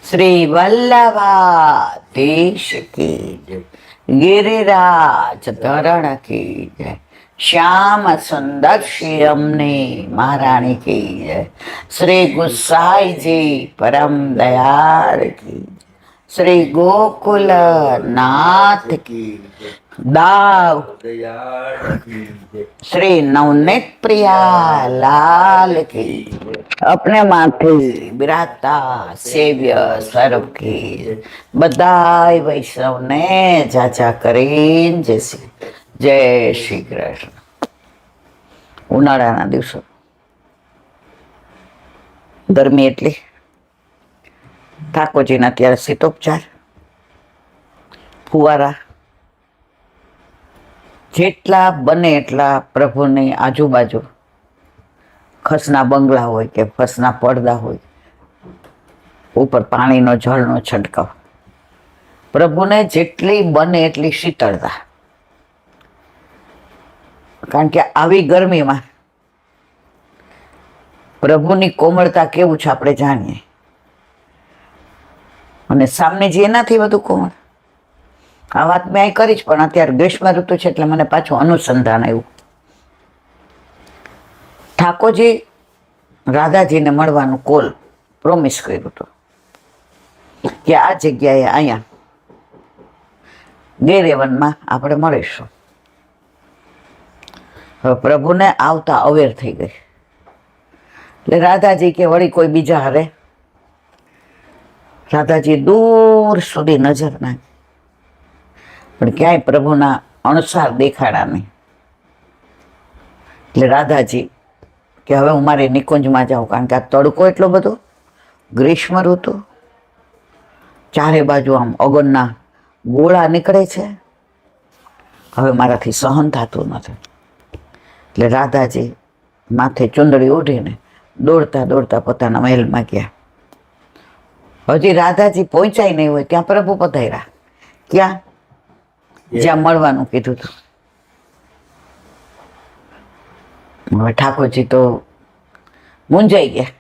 શ્રી વલ્લભાધીશ કી જય, ગિરિરાજ ધરણ કી જય, શ્યામ સુંદર શ્રી અમને મહારાણી કી જય, શ્રી ગુસાઈજી પરમ દયાળ કી જય, શ્રી ગોકુલ નાથ કી દાવ श्री नवनीत प्रिया लाल की अपने माथे बिराजता सेव्य स्वरूप की बधाई वैष्णव ने जाचा करीन जय श्री कृष्ण। उनाळाना दिवसो गरमी एटली ठाकोरजीना त्यारे शीतोपचार फुवारा જેટલા બને એટલા પ્રભુની આજુબાજુ ખસના બંગલા હોય કે ખસના પડદા હોય ઉપર પાણીનો જળનો છંટકાવ, પ્રભુને જેટલી બને એટલી શીતળતા, કારણ કે આવી ગરમીમાં પ્રભુની કોમળતા કેવું છે આપણે જાણીએ, અને સામનેજી એનાથી વધુ કોમળ। આ વાત મેં અહીં કરી જ, પણ અત્યારે ગ્રીષ્મ ઋતુ છે એટલે મને પાછું અનુસંધાન આવ્યું। ઠાકોરજી રાધાજીને મળવાનું કોલ પ્રોમિસ કર્યું હતું કે આ જગ્યાએ અહીંયા ગેરેવનમાં આપણે મળીશું। હવે પ્રભુને આવતા અવેર થઈ ગઈ એટલે રાધાજી કે વળી કોઈ બીજા હારે, રાધાજી દૂર સુધી નજર નાખી પણ ક્યાંય પ્રભુના અણસાર દેખાડા નહીં। એટલે રાધાજી કે હવે હું મારી નિકુંજમાં જાઉં, કારણ કે આ તડકો એટલો બધો, ગ્રીષ્મ ઋતુ, ચારે બાજુ આમ અગનના ગોળા નીકળે છે, હવે મારાથી સહન થતું નથી। એટલે રાધાજી માથે ચુંદડી ઓઢીને દોડતા દોડતા પોતાના મહેલમાં ગયા। હજી રાધાજી પહોંચાય નહીં હોય ત્યાં પ્રભુ પધાર્યા। ક્યાં? જ્યાં મળવાનું કીધું હતું। હવે ઠાકોરજી તો મૂંઝાઈ ગયા,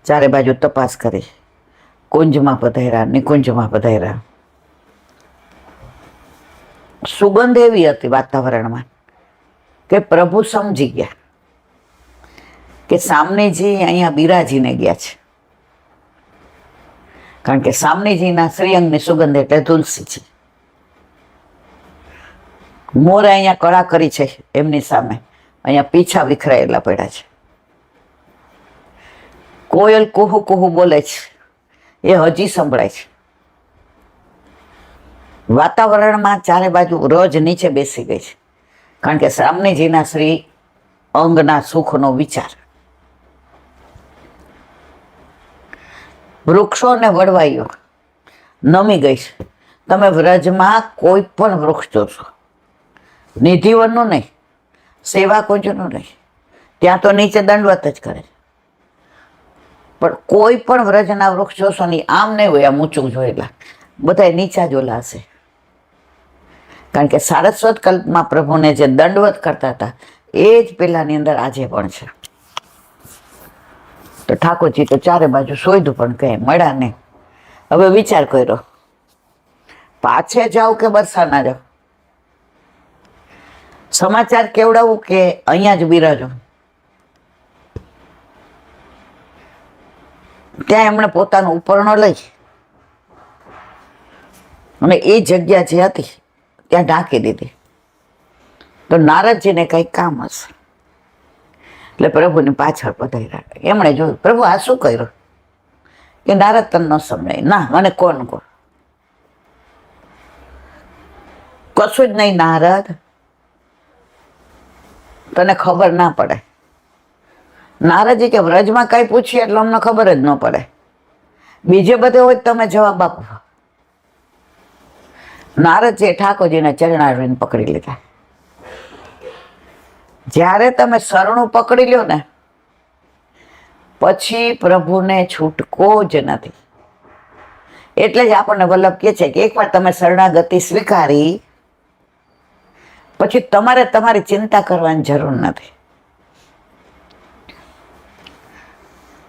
ચારે બાજુ તપાસ કરી, કુંજમાં પધાર્યા, નિકુંજમાં પધાર્યા। સુગંધ એવી હતી વાતાવરણમાં કે પ્રભુ સમજી ગયા કે સામનેજી અહીંયા બિરાજીને ગયા છે, કારણ કે સામનેજીના શ્રીઅંગની સુગંધ એટલે તુલસી છે। મોર અહીંયા કળા કરી છે એમની સામે, અહીંયા પીછા વિખરાયેલા પડ્યા છે, કોયલ કુહુ કુહુ બોલે છે એ હજી સંભળાય છે। વાતાવરણમાં ચારે બાજુ રજ નીચે બેસી ગઈ છે, કારણ કે સામનેજીના શ્રી અંગના સુખનો વિચાર। વૃક્ષો ને વડવાઈઓ નમી ગઈ છે। તમે વ્રજમાં કોઈ પણ વૃક્ષ જોશો, નિધિવનનું નહીં, સેવા કુંજનું નહીં, ત્યાં તો નીચે દંડવત જ કરે છે, પણ કોઈ પણ વ્રજના વૃક્ષ જોશો નહીં, આમ નહીં હોય આમ ઊંચું જોયેલા, બધા નીચા જોલા હશે, કારણ કે સારસ્વત કલ્પમાં પ્રભુને જે દંડવત કરતા હતા એ જ પેલાની અંદર આજે પણ છે। તો ઠાકોરજી તો ચારે બાજુ શોધ્યું પણ કંઈ મળ્યા નહીં। હવે વિચાર કર્યો, પાછે જાઉં કે બરસાના જાઉં? સમાચાર કેવડાવું કે અહીંયા જ બિરાજો? ત્યાં એમણે પોતાનો ઉપરણો લઈ અને એ જગ્યા જે હતી ત્યાં ઢાંકી દીધી। તો નારદજીને કંઈક કામ હશે એટલે પ્રભુની પાછળ પધાર્યા। એમણે જોયું, પ્રભુ આ શું કર્યું? કે નારદ તને ન સમજાય? ના, મને કોણ કોણ કશું જ નહીં નારદ, તને ખબર ના પડે। નારદજી કે વ્રજમાં કઈ પૂછીએ એટલે અમને ખબર જ ન પડે, બીજે બધે હોય તમે જવાબ આપો। નારદજીએ ઠાકોરજીને ચરણારવિંદ પકડી લીધા। જ્યારે તમે શરણું પકડી લ્યો ને પછી પ્રભુને છૂટકો જ નથી। એટલે જ આપણને વલ્લભ કહે છે કે એકવાર તમે શરણાગતિ સ્વીકારી પછી તમારે તમારી ચિંતા કરવાની જરૂર નથી।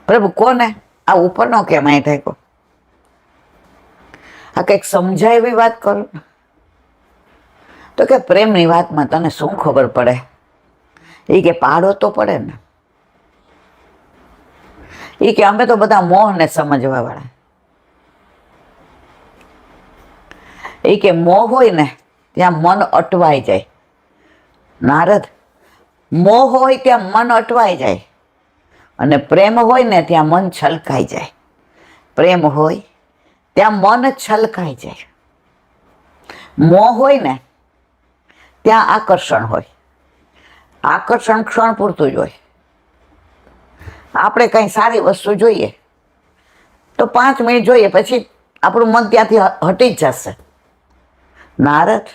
પ્રભુ કોને આ ઉપરનો કેમ અહીં ઠેકો? આ કંઈક સમજાય એવી વાત કરો ને. તો કે પ્રેમની વાતમાં તને શું ખબર પડે? એ કે પાડો તો પડે ને. એ કે અમે તો બધા મોહને સમજવા વાળા. એ કે મોહ હોય ને ત્યાં મન અટવાઈ જાય. નારદ, મોહ હોય ત્યાં મન અટવાઈ જાય, અને પ્રેમ હોય ને ત્યાં મન છલકાઈ જાય. પ્રેમ હોય ત્યાં મન છલકાઈ જાય. મોહ હોય ને ત્યાં આકર્ષણ હોય. આકર્ષણ ક્ષણ પૂરતું જ હોય. આપણે કંઈ સારી વસ્તુ જોઈએ તો 5 મિનિટ જોઈએ, પછી આપણું મન ત્યાંથી હટી જ જશે. નારદ,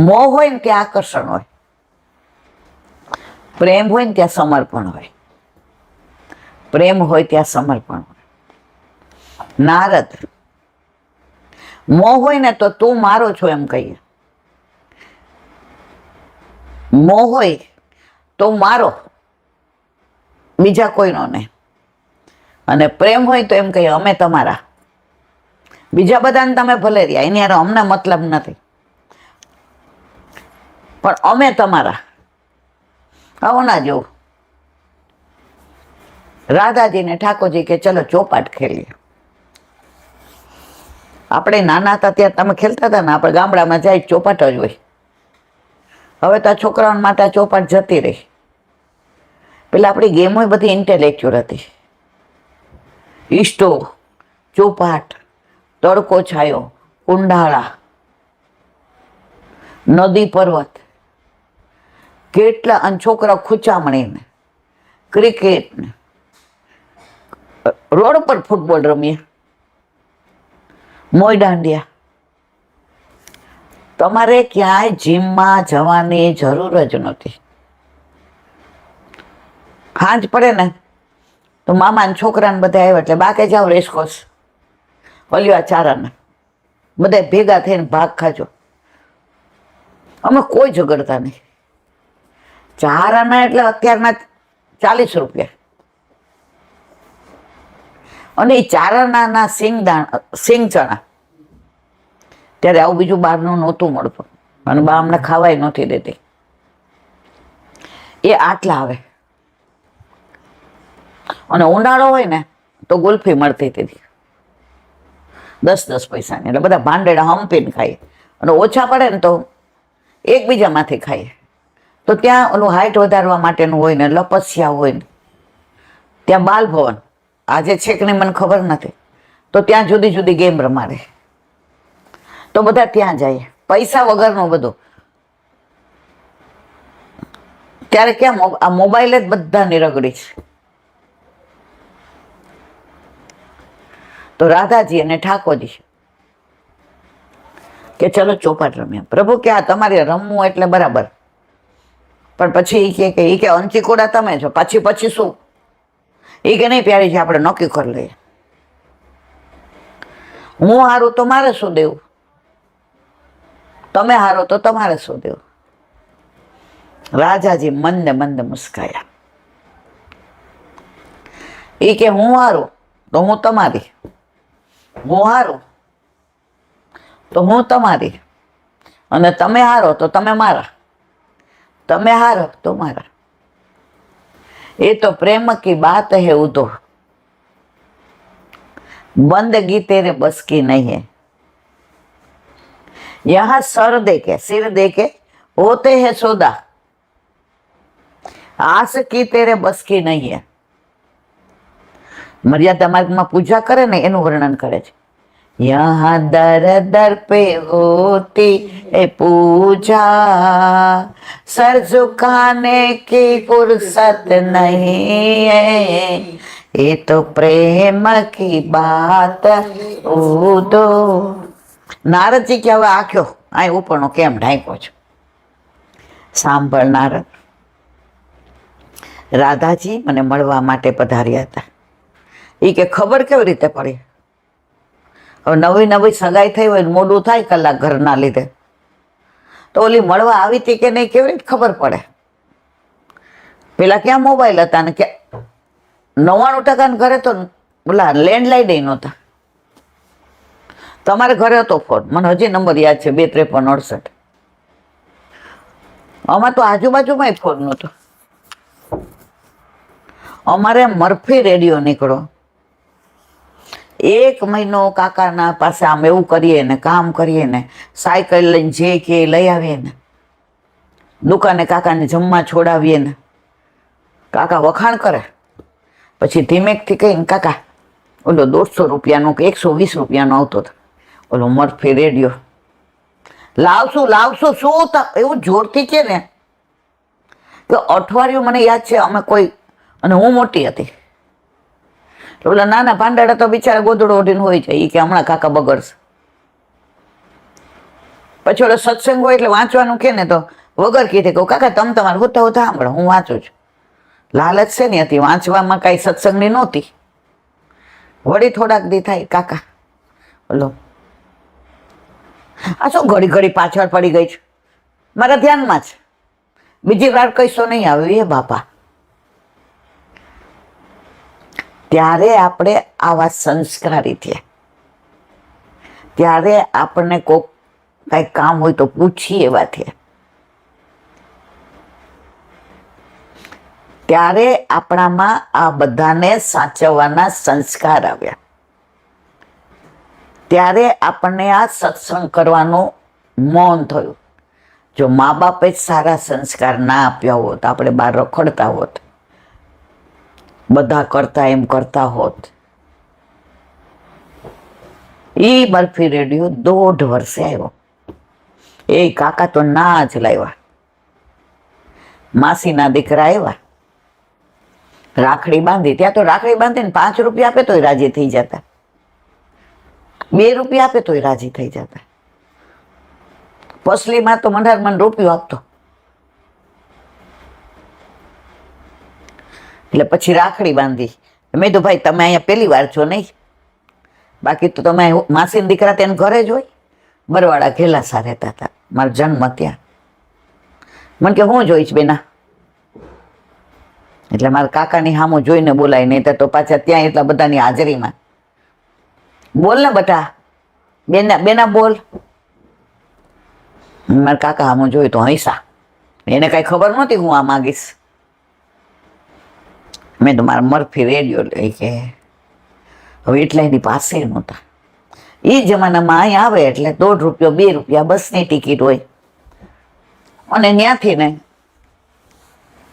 મોહ હોય ને ત્યાં આકર્ષણ હોય, પ્રેમ હોય ને ત્યાં સમર્પણ હોય. પ્રેમ હોય ત્યાં સમર્પણ હોય. નારદ, મોહ હોય ને તો તું મારો છો એમ કહીએ. મોહ હોય તો મારો, બીજા કોઈનો નહીં. અને પ્રેમ હોય તો એમ કહીએ અમે તમારા. બીજા બધાને તમે ભલે રહ્યા, એની હારે અમને મતલબ નથી, પણ અમે તમારા. આવો ના જેવું. રાધાજીને ઠાકોરજી કે ચલો ચોપાટ ખેલીએ. આપણે નાના હતા ત્યારે તમે ખેલતા હતા ને, આપણે ગામડામાં જાય ચોપાટ જ હોય. હવે તો આ છોકરાઓને માટે આ ચોપાટ જતી રહી. પેલા આપણી ગેમો બધી ઇન્ટેલેક્ચ્યુઅલ હતી. ઈસ્ટો, ચોપાટ, તડકો છાયો, કુંડાળા, નદી પર્વત, કેટલા. અને છોકરા ખૂચામણી ને ક્રિકેટ ને, રોડ પર ફૂટબોલ રમીએ, મોય દાંડિયા. તમારે ક્યાંય જીમમાં જવાની જરૂર જ નથી. હાંજ પડે ને તો મામા ને છોકરાને બધા આવ્યા એટલે બાકે જાઓ રેસકોર્સ, ઓલિયા ચારાને બધા ભેગા થઈને ભાગ ખાજો. અમે કોઈ ઝઘડતા નહીં. ચારાના એટલે અત્યારના 40 રૂપિયા. અને એ ચારાના સિંગ ચણા, ત્યારે આવું બીજું બહારનું નહોતું મળતું, અને બા અમને ખાવાય નહોતી દેતી. એ આટલા આવે. અને ઉનાળો હોય ને તો ગુલ્ફી મળતી હતી 10 પૈસાની. એટલે બધા ભાંડેડા હંપીને ખાઈએ, અને ઓછા પડે ને તો એકબીજામાંથી ખાઈએ. તો ત્યાં ઓલું હાઇટ વધારવા માટેનું હોય ને, લપસ્યા હોય ને, ત્યાં બાલભવન આજે છે કે નહીં મને ખબર નથી, તો ત્યાં જુદી જુદી ગેમ રમાડે. તો બધા ત્યાં જાય, પૈસા વગરનું બધું. ત્યારે ક્યાં આ મોબાઈલ જ બધાની રગડી છે. તો રાધાજી અને ઠાકોરજી કે ચલો ચોપાટ રમ્યા. પ્રભુ કે આ તમારે રમવું એટલે બરાબર, પણ પછી એ કે અંચીકોડા તમે છો, પછી શું? એ કે નહીં પ્યારી છે, આપણે નક્કી કરી લઈએ. હું હારું તો મારે શું દેવું, તમે હારો તો તમારે શું દેવું. રાજાજી મંદે મંદે મુસ્કાયા. એ કે હું હારું તો હું તમારી, હું હારું તો હું તમારી, અને તમે હારો તો તમે મારા, તમે હારો તો મારા. ये तो प्रेम की बात है उदो, बंदगी तेरे बस की नहीं है. यहाँ सर देके सिर देके होते हैं सौदा, आस की तेरे बस की नहीं है. मर्यादा मार्ग में पूजा करे ने एनु वर्णन करे छे. यहाँ दर दर पे होती है पूजा, सर झुकाने की फुर्सत नहीं है. ये तो प्रेम की बात उदो. नारदजी के હવે આખ્યો આ ઉપરનો કેમ ઢાંક્યો છો. સાંભળ નારદ, રાધાજી મને મળવા માટે પધાર્યા હતા. એ કે ખબર કેવી રીતે પડી? હવે નવી નવી સગાઈ થઈ હોય, મોડું થાય કલાક ઘરના લીધે, તો ઓલી મળવા આવી હતી કે નહીં કેવી રીતે ખબર પડે? પેલા ક્યાં મોબાઈલ હતા ને, કે 99% ઘરે તો ઓલા લેન્ડલાઈન નહોતા. તમારે ઘરે હતો ફોન, મને હજી નંબર યાદ છે, 25368. આમાં તો આજુબાજુમાં ફોન નહોતો. અમારે મરફી રેડિયો નીકળો, 1 મહિનો કાકાના પાસે આમ એવું કરીએ ને, કામ કરીએ ને, સાયકલ લઈને જે કે લઈ આવીએ ને, દુકાને કાકાને જમવા છોડાવીએ ને, કાકા વખાણ કરે, પછી ધીમેકથી કહીને કાકા ઓલો 150 રૂપિયાનો કે 120 રૂપિયાનો આવતો હતો ઓલો મરફી રેડિયો, લાવશું લાવશું. શું એવું જોરથી કે ને કે અઠવાડિયું મને યાદ છે અમે કોઈ, અને હું મોટી હતી, ઓલા નાના પાંડાડા તો બિચારા ગોદડો ઓઢીને હોય છે, એ કે હમણાં કાકા બગડશે. પછી ઓલો સત્સંગ હોય એટલે વાંચવાનું કે ને તો વગર કીધે કહું કાકા તમે તમારે હોતા હોતા સાંભળો, હું વાંચું છું. લાલચ છે ને હતી, વાંચવામાં કાંઈ સત્સંગની નહોતી. વળી થોડાક દી થાય કાકા બોલો આ શું ઘડી ઘડી પાછળ પડી ગઈ છે, મારા ધ્યાનમાં છે, બીજી વાર કહીશો નહીં આવે એ બાપા. ત્યારે આપણે આવા સંસ્કારી થયા, ત્યારે આપણને કોઈક કાંઈ કામ હોય તો પૂછીએ એવા થયા, ત્યારે આપણામાં આ બધાને સાચવવાના સંસ્કાર આવ્યા, ત્યારે આપણને આ સત્સંગ કરવાનું મૌન થયું. જો મા બાપે જ સારા સંસ્કાર ના આપ્યા હોત, આપણે બહાર રખડતા હોત, બધા કરતા એમ કરતા હોત. એ બરફી રેડિયો 1.5 વર્ષે આવ્યો, એ કાકા તો ના જ લાવ્યા. માસીના દીકરા આવ્યા, રાખડી બાંધી, ત્યાં તો રાખડી બાંધીને 5 રૂપિયા આપે તોય રાજી થઈ જતા, 2 રૂપિયા આપે તોય રાજી થઈ જતા. પસલીમાં તો મન રૂપિયો આપતો. એટલે પછી રાખડી બાંધી. મેં તો ભાઈ તમે અહીંયા પહેલી વાર છો નહીં, બાકી તો તમે માસીના દીકરા તેને ઘરે જ હોય. બરવાડા ઘેલાસા રહેતા હતા, મારો જન્મ ત્યાં. મને કે હું જોઈશ બેના, એટલે મારા કાકાની સામું જોઈને બોલાય, નહીં તો પાછા ત્યાં એટલા બધાની હાજરીમાં બોલ ને બટા, બેના બોલ. મારા કાકા સામું જોયું તો હૈસા, એને કઈ ખબર નહોતી હું આ માગીશ. મેં તો મારા મરફી રેડિયો લઈ કે હવે એટલા એની પાસે નહોતા. એ જમાનામાં અહીં આવે એટલે 1.5 રૂપિયો 2 રૂપિયા બસની ટિકિટ હોય, અને ત્યાંથી ને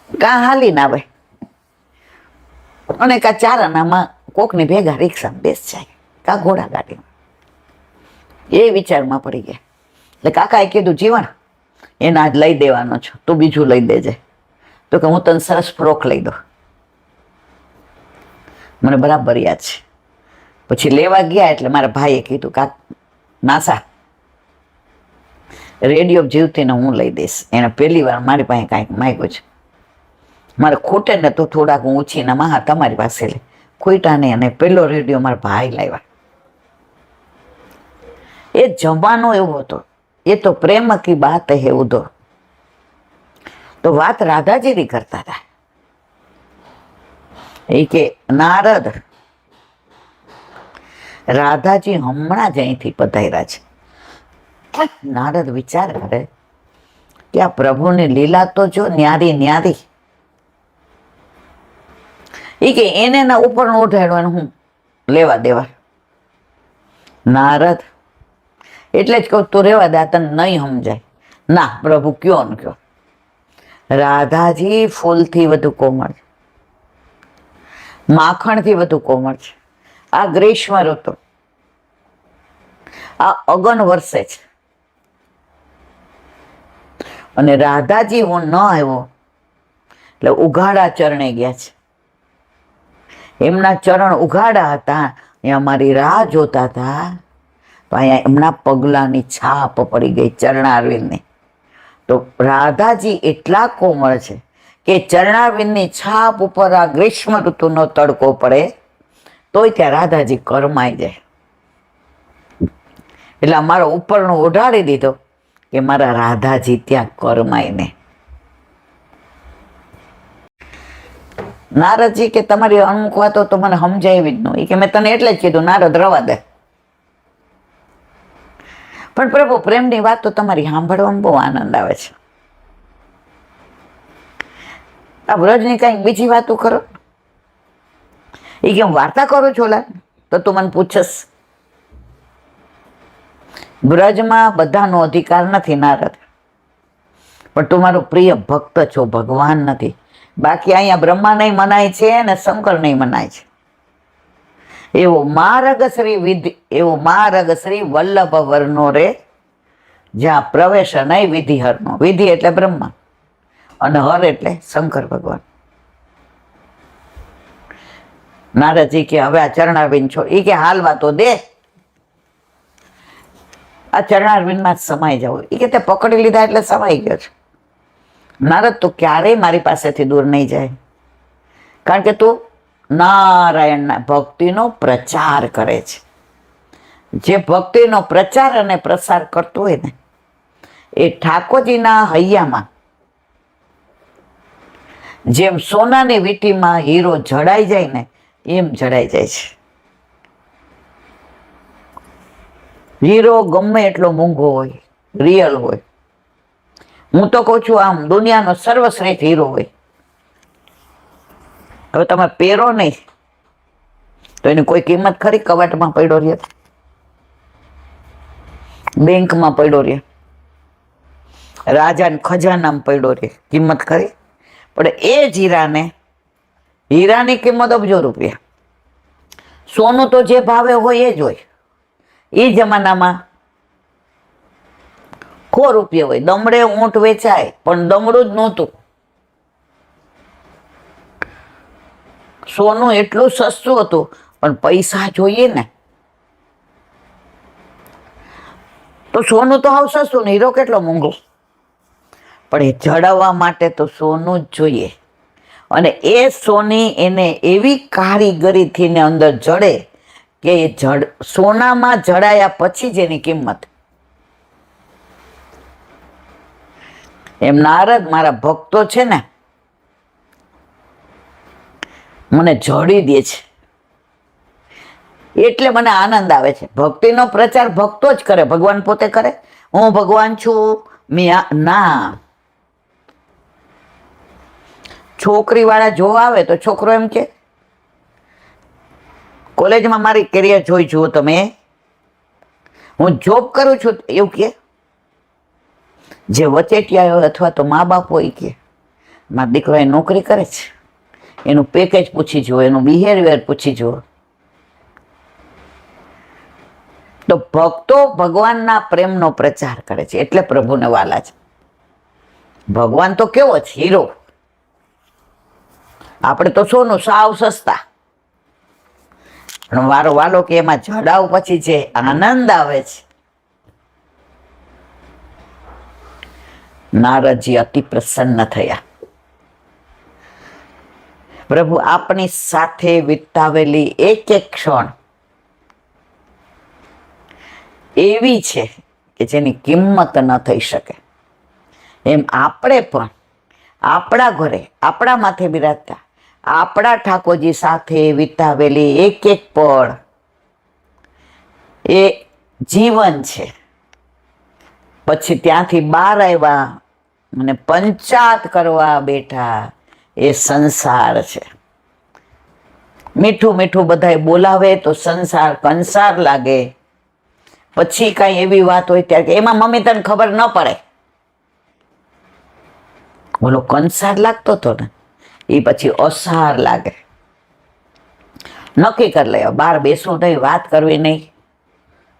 કાં હાલીને આવે અને કાં ચારણામાં કોકની ભેગા રિક્ષામાં બેસ જાય, કાં ઘોડા ગાડીમાં. એ વિચારમાં પડી ગયા. એટલે કાકાએ કીધું જીવણ એને આજ લઈ દેવાનો છો, તું બીજું લઈ દેજે. તો કે હું તને સરસ ફ્રોક લઈ દઉં. મને બરાબર યાદ છે. પછી લેવા ગયા એટલે મારા ભાઈએ કીધું કાક નાસા રેડિયો જીવતીને હું લઈ દઈશ. એને પહેલી વાર મારી પાસે કાંઈક માગ્યું છે, મારે ખૂટે ને તો થોડાક હું ઉછીના મહા તમારી પાસે લે, ખૂટા નહીં. અને પેલો રેડિયો મારા ભાઈ લાવ્યા. એ જમાનો એવો હતો, એ તો પ્રેમ કી બાત હે ઉધો. તો વાત રાધાજીની કરતા હતા. એ કે નારદ રાધાજી હમણાં જ અહીંથી પધાર્યા છે. નારદ વિચાર કરે કે આ પ્રભુની લીલા તો જો ન્યારી ન્યારી. એ કે એને ના ઉપર ઉઠાડવાનું હું લેવા દેવા. નારદ એટલે જ કહું તું રેવા દે, તને નહીં સમજાય. ના પ્રભુ કયો ને કયો, રાધાજી ફૂલથી વધુ કોમળ છે, માખણથી વધુ કોમળ છે. આ ગ્રીષ્મ ઋતુ, આ અગન વર્ષે છે, અને રાધાજી હું ન આવ્યો એટલે ઉઘાડા ચરણે ગયા છે. એમના ચરણ ઉઘાડા હતા, અહીંયા મારી રાહ જોતા હતા, તો અહીંયા એમના પગલાની છાપ પડી ગઈ ચરણારવિંદની. તો રાધાજી એટલા કોમળ છે કે ચરણારવિંદની છાપ ઉપર આ ગ્રીષ્મ ઋતુનો તડકો પડે તોય ત્યાં રાધાજી કરમાઈ જાય. એટલે મારો ઉપરનો ઓઢાડી દીધો કે મારા રાધાજી ત્યાં કરમાઈને. નારદજી કે તમારી અમુક વાતો તો મને સમજાવી જ નહીં, કે મેં તને એટલે જ કીધું નારદ રવા દે. પણ પ્રભુ પ્રેમની વાત તો તમારી સાંભળવામાં બહુ આનંદ આવે છે. આ વ્રજની કંઈક બીજી વાતો કરો. એ કે હું વાર્તા કરું છું લા, તો તું મને પૂછસ. બ્રજમાં બધાનો અધિકાર નથી નારદ, પણ તું મારો પ્રિય ભક્ત છો, ભગવાન નથી. બાકી અહીંયા બ્રહ્મા નહીં મનાય છે ને શંકર નહીં મનાય છે. એવો માર્ગ શ્રી વલ્લભ વર્ણો રે, જ્યાં પ્રવેશ નહીં વિધિ હરનો. વિધિ એટલે બ્રહ્મા અને હર એટલે શંકર ભગવાન. નારદજી કે હવે આ ચરણારવિંદ છો. એ કે હાલવા તો દે, આ ચરણારવિંદમાં સમાઈ જાવ. એ કે તે પકડી લીધા એટલે સમાઈ ગયો છે. નારદ તો ક્યારેય મારી પાસેથી દૂર નહીં જાય, કારણ કે તું નારાયણના ભક્તિનો પ્રચાર કરે છે. જે ભક્તિનો પ્રચાર અને પ્રસાર કરતો હોય ને, એ ઠાકોરજીના હૈયામાં જેમ સોનાની વીંટીમાં હીરો જડાઈ જાય ને, એમ જડાઈ જાય છે. હીરો ગમે એટલો મોંઘો હોય, રિયલ હોય. હું તો કહું છું આમ દુનિયાનો સર્વશ્રેષ્ઠ હીરો હોય, હવે તમે પહેરો નહીં તો એની કોઈ કિંમત ખરી? કબાટમાં પડ્યો રહે, બેંકમાં પડ્યો રહે, રાજાના ખજાનામાં પડ્યો રહે, કિંમત ખરી? પણ એ જ હીરાની કિંમત અબજો રૂપિયા. સોનું તો જે ભાવે હોય એ જ હોય. એ જમાનામાં 100 રૂપિયા હોય. દમડે ઊંટ વેચાય, પણ દમડું જ નહોતું. સોનું એટલું સસ્તું હતું, પણ પૈસા જોઈએ ને, તો સોનું તો હાવ સસ્તું ને હીરો કેટલો મોંઘો. પણ એ જડાવવા માટે તો સોનું જ જોઈએ. અને એ સોની એને એવી કારીગરીથી ને અંદર જડે કે એ સોનામાં જડાયા પછી જ એની કિંમત. એમ નારદ મારા ભક્તો છે ને, મને જડી દે છે, એટલે મને આનંદ આવે છે. ભક્તિનો પ્રચાર ભક્તો જ કરે, ભગવાન પોતે કરે? હું ભગવાન છું ના. છોકરી વાળા જોવા આવે તો છોકરો એમ કે કોલેજમાં મારી કેરિયર જોઈ જુઓ તમે, હું જોબ કરું છું એવું કે. જે વચેટિયા હોય અથવા તો મા બાપ હોય કે મારા દીકરો એ નોકરી કરે છે, એનું પેકેજ પૂછી જુઓ, એનું બિહેવિયર પૂછી જુઓ. તો ભક્તો ભગવાનના પ્રેમનો પ્રચાર કરે છે, એટલે પ્રભુને વાલા છે. ભગવાન તો કેવો છે, હીરો. આપણે તો સોનું સાવ સસ્તા. પણ વારો વાલો કે એમાં જડાવ પછી જે આનંદ આવે છે. નારદજી અતિ પ્રસન્ન થયા. પ્રભુ આપની સાથે વિતાવેલી એક એક ક્ષણ એવી છે કે જેની કિંમત ન થઈ શકે. એમ આપણે પણ આપણા ઘરે આપણા માથે બિરાજતા આપણા ઠાકોરજી સાથે વિતાવેલી એક એક પળ એ જીવન છે. પછી ત્યાંથી બહાર આવ્યા અને પંચાત કરવા બેઠા, એ સંસાર છે. મીઠું મીઠું બધાય બોલાવે તો સંસાર કંસાર લાગે. પછી કઈ એવી વાત હોય ત્યારે એમાં મમ્મી તને ખબર ન પડે, બોલો કંસાર લાગતો હતો ને, એ પછી અસાર લાગે. નક્કી કરી લે બહાર બેસવું નહીં, વાત કરવી નહીં.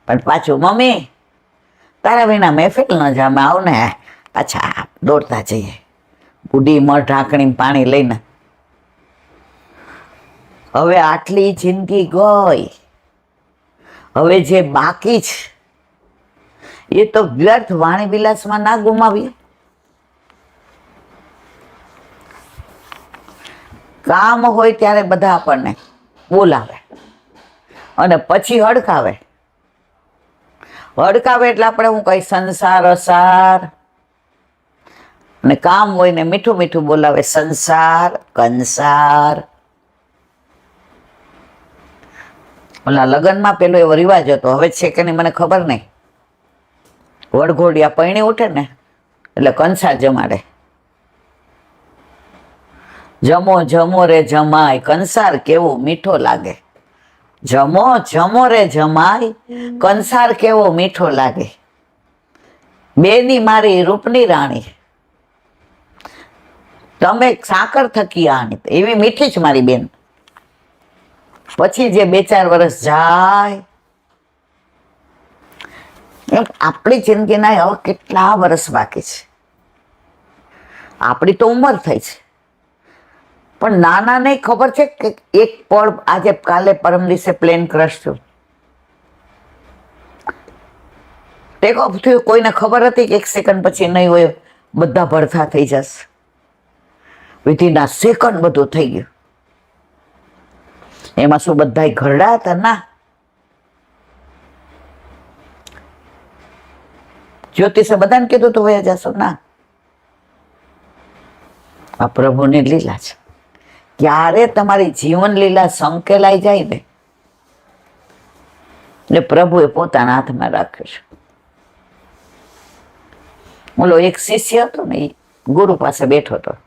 પણ પાછું મમ્મી તારા વિના મહેફિલ ન જામે, આવ ને. પાછા દોડતા જઈએ, બુઢી મર ઢાંકણી પાણી લઈને. હવે આટલી જિંદગી ગઈ, હવે જે બાકી છે એ તો વ્યર્થ વાણી વિલાસમાં ના ગુમાવીએ. કામ હોય ત્યારે બધા આપણને બોલાવે અને પછી હડકાવે. હડકાવે એટલે આપણે હું કઈ સંસાર અસાર, અને કામ હોય ને મીઠું મીઠું બોલાવે સંસાર કંસાર. ઓલા લગ્નમાં પેલો એવો રિવાજ હતો, હવે છે કે નહીં મને ખબર નહીં. વડઘોડિયા પૈણી ઉઠે ને એટલે કંસાર જમાડે. જમો જમો રે જમાય, કંસાર કેવો મીઠો લાગે. જમો જમો રે જમાય, કંસાર કેવો મીઠો લાગે. બેની મારી રૂપની રાણી, તમે સાકર થકી આણી, એવી મીઠી જ મારી બેન. પછી જે 2-4 વર્ષ જાય, એમ આપણી જિંદગીના હવે કેટલા વર્ષ બાકી છે. આપણી તો ઉંમર થઈ છે, પણ નાના ને ખબર છે કે એક પળ, આજે કાલે પરમ દિવસે પ્લેન ક્રશ થયું, ટેક ઓફ થયું, કોઈને ખબર હતી કે 1 સેકન્ડ પછી નહીં હોય, બધા ભડથા થઈ જશે. વિધિના સેકન્ડ બધું થઈ ગયું. એમાં શું બધા ઘરડા હતા? ના. જ્યોતિષે બધાને કીધું તો વયા જશો? ના. આ પ્રભુની લીલા છે. ક્યારે તમારી જીવન લીલા સંકેલાઈ જાય ને, એટલે પ્રભુએ પોતાના હાથમાં રાખ્યું છે. બોલો, એક શિષ્ય હતો ને, એ ગુરુ પાસે બેઠો હતો.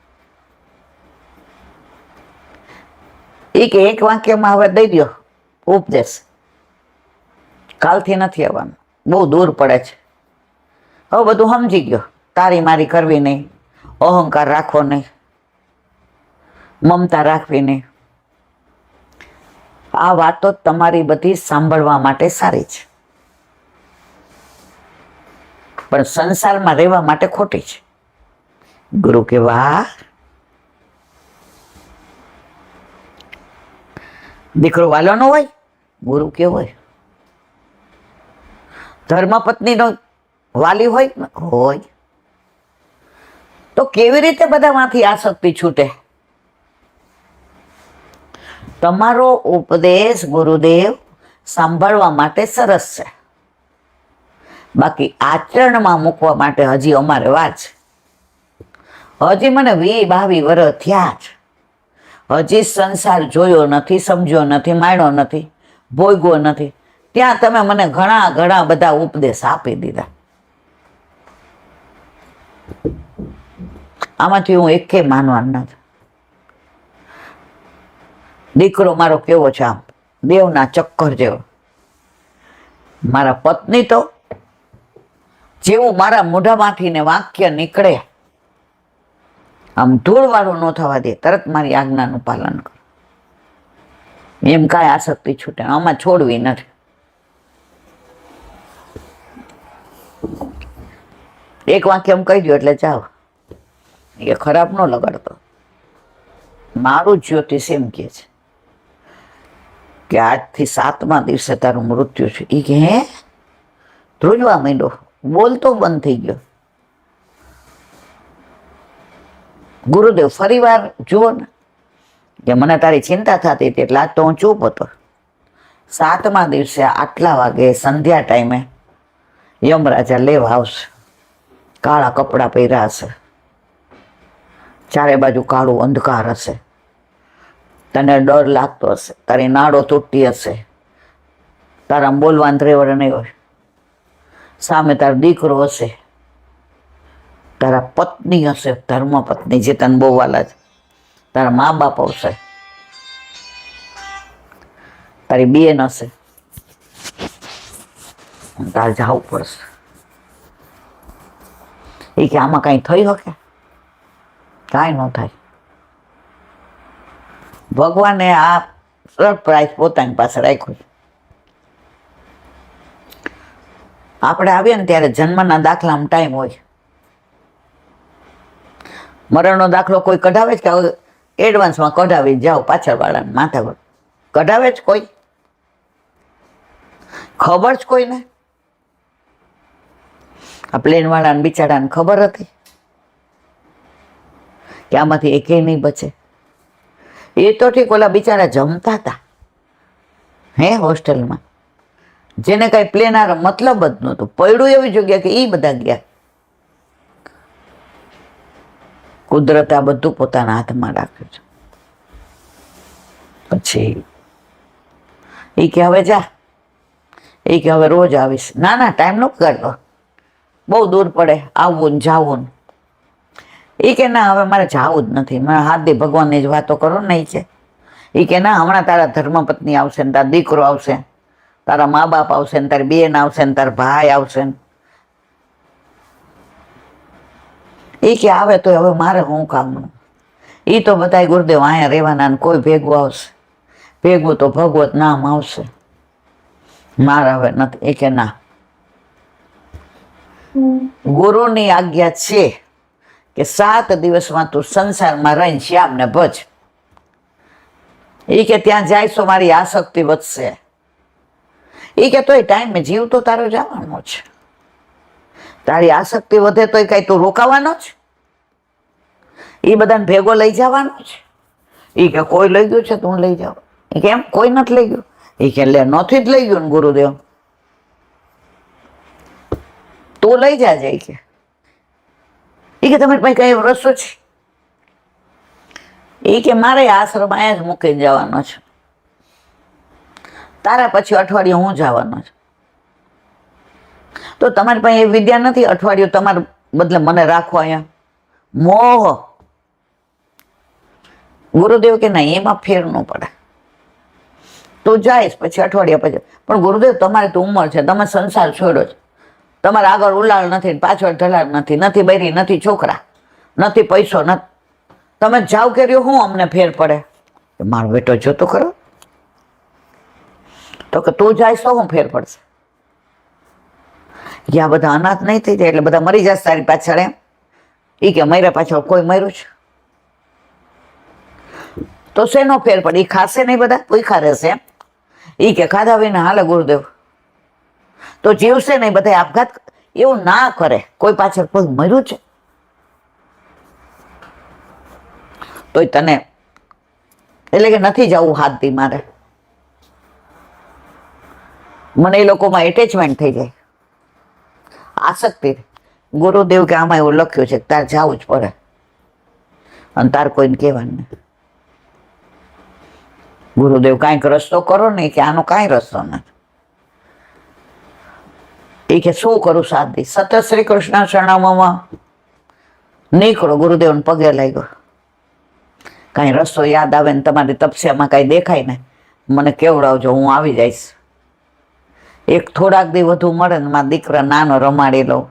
એ કે એક વાક્યમાં હવે દઈ દો ઉપદેશ, કાલથી નથી આવવાનું, બહુ દૂર પડે છે. હવે બધું સમજી ગયો, તારી મારી કરવી નહીં, અહંકાર રાખવો નહીં, મમતા રાખવી નહીં. આ વાતો તમારી બધી સાંભળવા માટે સારી છે, પણ સંસારમાં રહેવા માટે ખોટી છે. ગુરુ કે વાહ, દીકરો વાલો નો હોય? ગુરુ કે હોય. ધર્મપત્નીનો વાલી હોય? હોય. તો કેવી રીતે બધામાંથી આસક્તિ છૂટે? તમારો ઉપદેશ ગુરુદેવ સાંભળવા માટે સરસ છે, બાકી આચરણમાં મૂકવા માટે હજી અમારે વાર છે. હજી મને 20-22 વર્ષ થયા છે, હજી સંસાર જોયો નથી, સમજ્યો નથી, માણ્યો નથી, ભોગવ્યો નથી. ત્યાં તમે મને ઘણા ઘણા બધા ઉપદેશ આપી દીધા. આમાંથી હું એકે માનવાનું નથી. દીકરો મારો કેવો છે, આમ દેવના ચક્કર જેવો. મારા પત્ની તો જેવું મારા મોઢામાંથી ને વાક્ય નીકળે, આમ ધૂળવાળું ન થવા દે, તરત મારી આજ્ઞાનું પાલન કરો. એમ કાંઈ આસક્તિ છૂટે, આમાં છોડવી નથી. એક વાક્ય એમ કહી દો એટલે જાઓ, એ ખરાબ ન લગાડતો. મારું જ્યોતિષ એમ કહે છે કે આજથી 7મા દિવસે તારું મૃત્યુ છે. એ કે હે? ધ્રુજવા માંડ્યો, બોલતો બંધ થઈ ગયો. ગુરુદેવ ફરી વાર જુઓ ને, કે મને તારી ચિંતા થતી હતી એટલે આજ તો હું ચૂપ હતો. 7મા દિવસે આટલા વાગે સંધ્યા ટાઈમે યમરાજા લેવા આવશે. કાળા કપડાં પહેર્યા હશે, ચારે બાજુ કાળું અંધકાર હશે, તને ડર લાગતો હશે, તારી નાડો તૂટતી હશે, તારા બોલવાનું ત્રેવડ નહીં હોય, સામે તારો દીકરો હશે, તારા પત્ની હશે, ધર્મપત્ની જે તને બહુ વાલા છે, તારા મા બાપ હશે, તારી બેન હશે, તારે જવું પડશે. એ કે આમાં કાંઈ થઈ શકે? કાંઈ ન થાય. ભગવાને આ સરપ્રાઈઝ પોતાની પાસે રાખ્યું. આપણે આવીએ ને ત્યારે જન્મના દાખલામાં ટાઈમ હોય. મરણનો દાખલો કોઈ કઢાવે જ કે એડવાન્સમાં કઢાવી જાઓ, પાછળ વાળાને માથા કઢાવે જ કોઈ? ખબર જ કોઈને? આ પ્લેન વાળાને બિચારાને ખબર હતી કે આમાંથી એકેય નહીં બચે. એ તો ઠીક, ઓલા બિચારા જમતા હતા હે હોસ્ટેલમાં, જેને કઈ પ્લેન મતલબ જ નહોતું, પડ્યું એવી જગ્યા કે એ બધા ગયા. કુદરત આ બધું પોતાના હાથમાં રાખ્યું છે. પછી એ કે હવે જા, એ કે હવે રોજ આવીશ. ના ના, ટાઈમ નો કાઢો, બહુ દૂર પડે આવવું ને જાવું ને. એ કે ના હવે મારે જાવું જ નથી, મારે હાથ દી ભગવાનની જ વાતો કરો ને. એ કે ના હમણાં તારા ધર્મપત્ની આવશે ને તારા દીકરો આવશે, તારા મા બાપ આવશે ને તારી બેન આવશે ને તારા ભાઈ આવશે ને. એ કે આવે તો હવે મારે શું કામનું? એ તો બધાય ગુરુદેવ અહીંયા રહેવાના ને કોઈ ભેગું આવશે, ભેગું તો ભગવત નામ આવશે, મારે હવે નથી. એ કે ના, ગુરુની આજ્ઞા છે કે 7 દિવસમાં તું સંસારમાં રહીને શ્યામને ભજ. એ કે ત્યાં જાય તો મારી આસક્તિ વધશે. એ કે તોય ટાઈમે જીવ તો તારો જવાનો છે, તારી આસક્તિ વધે તોય કઈ તું રોકાવાનો જ, એ બધાને ભેગો લઈ જવાનો છે. એ કે કોઈ લઈ ગયું છે તું લઈ જાવ. એ કે એમ કોઈ નથી લઈ ગયું. એ કે લે નથી જ લઈ ગયું ને ગુરુદેવ, તું લઈ જાજે. એ કે તમારી પાસે કઈ રસ્તો છે? એ કે મારે આશ્રમ અહીંયા જ મૂકીને જવાનો છે, તારા પછી અઠવાડિયું હું જવાનો છું. તો તમારી પાસે એ વિદ્યા નથી અઠવાડિયું તમારે બદલે મને રાખો અહીંયા? મોહ. ગુરુદેવ કે ના, એમાં ફેર ન પડે, તું જાય પછી અઠવાડિયા પછી. પણ ગુરુદેવ તમારી તો ઉંમર છે, તમે સંસાર છોડ્યો છે, તમારે આગળ ઉલાળ નથી, પાછળ ઢલાળ નથી, નથી બૈરી, નથી છોકરા, નથી પૈસો, નથી. તમે જાવ કર્યો હું અમને ફેર પડે? મારો બેટો જોતો ખરો. તો કે તું જાય તો હું ફેર પડશે? કે આ બધા અનાથ નહીં થઈ જાય એટલે બધા મરી જશે તારી પાછળ એમ? એ કે મર્યા પાછળ કોઈ મર્યું છે તો શેનો ફેર પડે? એ ખાશે નહીં, બધા ભૂખા રહેશે એમ? એ કે ખાધા વિના હાલે ગુરુદેવ, તો જીવશે નહીં, બધા આપઘાત. એવું ના કરે, કોઈ પાછળ કોઈ મર્યું છે તોય તને એટલે કે નથી જવું હાથથી મારે. મને એ લોકોમાં એટેચમેન્ટ થઈ જાય, આસક્તિ. ગુરુદેવ કે આમાં એવું લખ્યું છે કે તારે જવું જ પડે અને તારે કોઈને કહેવાનું નહીં. ગુરુદેવ કાંઈક રસ્તો કરો નહીં કે આનો કાંઈ રસ્તો નથી. એ કે શું કરું સાધી? સતત શ્રી કૃષ્ણ શરણામમાં નીકળો. ગુરુદેવને પગે લાગ્યો. કાંઈ રસ્તો યાદ આવે ને તમારી તપસ્યામાં કાંઈ દેખાય ને મને કેવડાવજો, હું આવી જઈશ. એક થોડાક દી વધુ મળે ને મારા દીકરા નાનો રમાડી લઉં.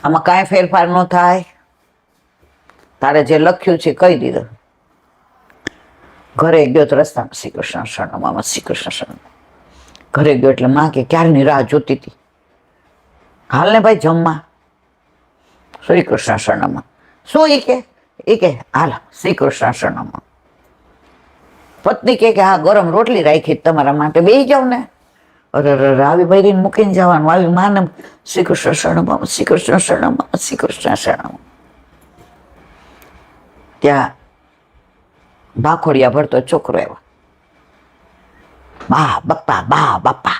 આમાં કાંઈ ફેરફાર ન થાય, તારે જે લખ્યું છે કહી દીધું. ઘરે ગયો તો રસ્તામાં શ્રી કૃષ્ણ શરણમાં, શ્રી કૃષ્ણ શરણ. ઘરે ગયો એટલે માં કે ક્યારની રાહ જોતી હતી, હાલ ને ભાઈ જમવા. શ્રી કૃષ્ણ શરણમાં. શું? એ કે હાલ શ્રી કૃષ્ણ શરણમાં. પત્ની કે હા ગરમ રોટલી રાખી તમારા માટે, બેસી જાવ ને. અરે આવી બૈરીને મૂકીને જવાનું, આવી માને શ્રી કૃષ્ણ શરણમાં, શ્રી કૃષ્ણ શરણમાં, શ્રી કૃષ્ણ શરણમાં. ત્યાં ભાખોડિયા ભરતો છોકરો આવ્યો. બા બાપા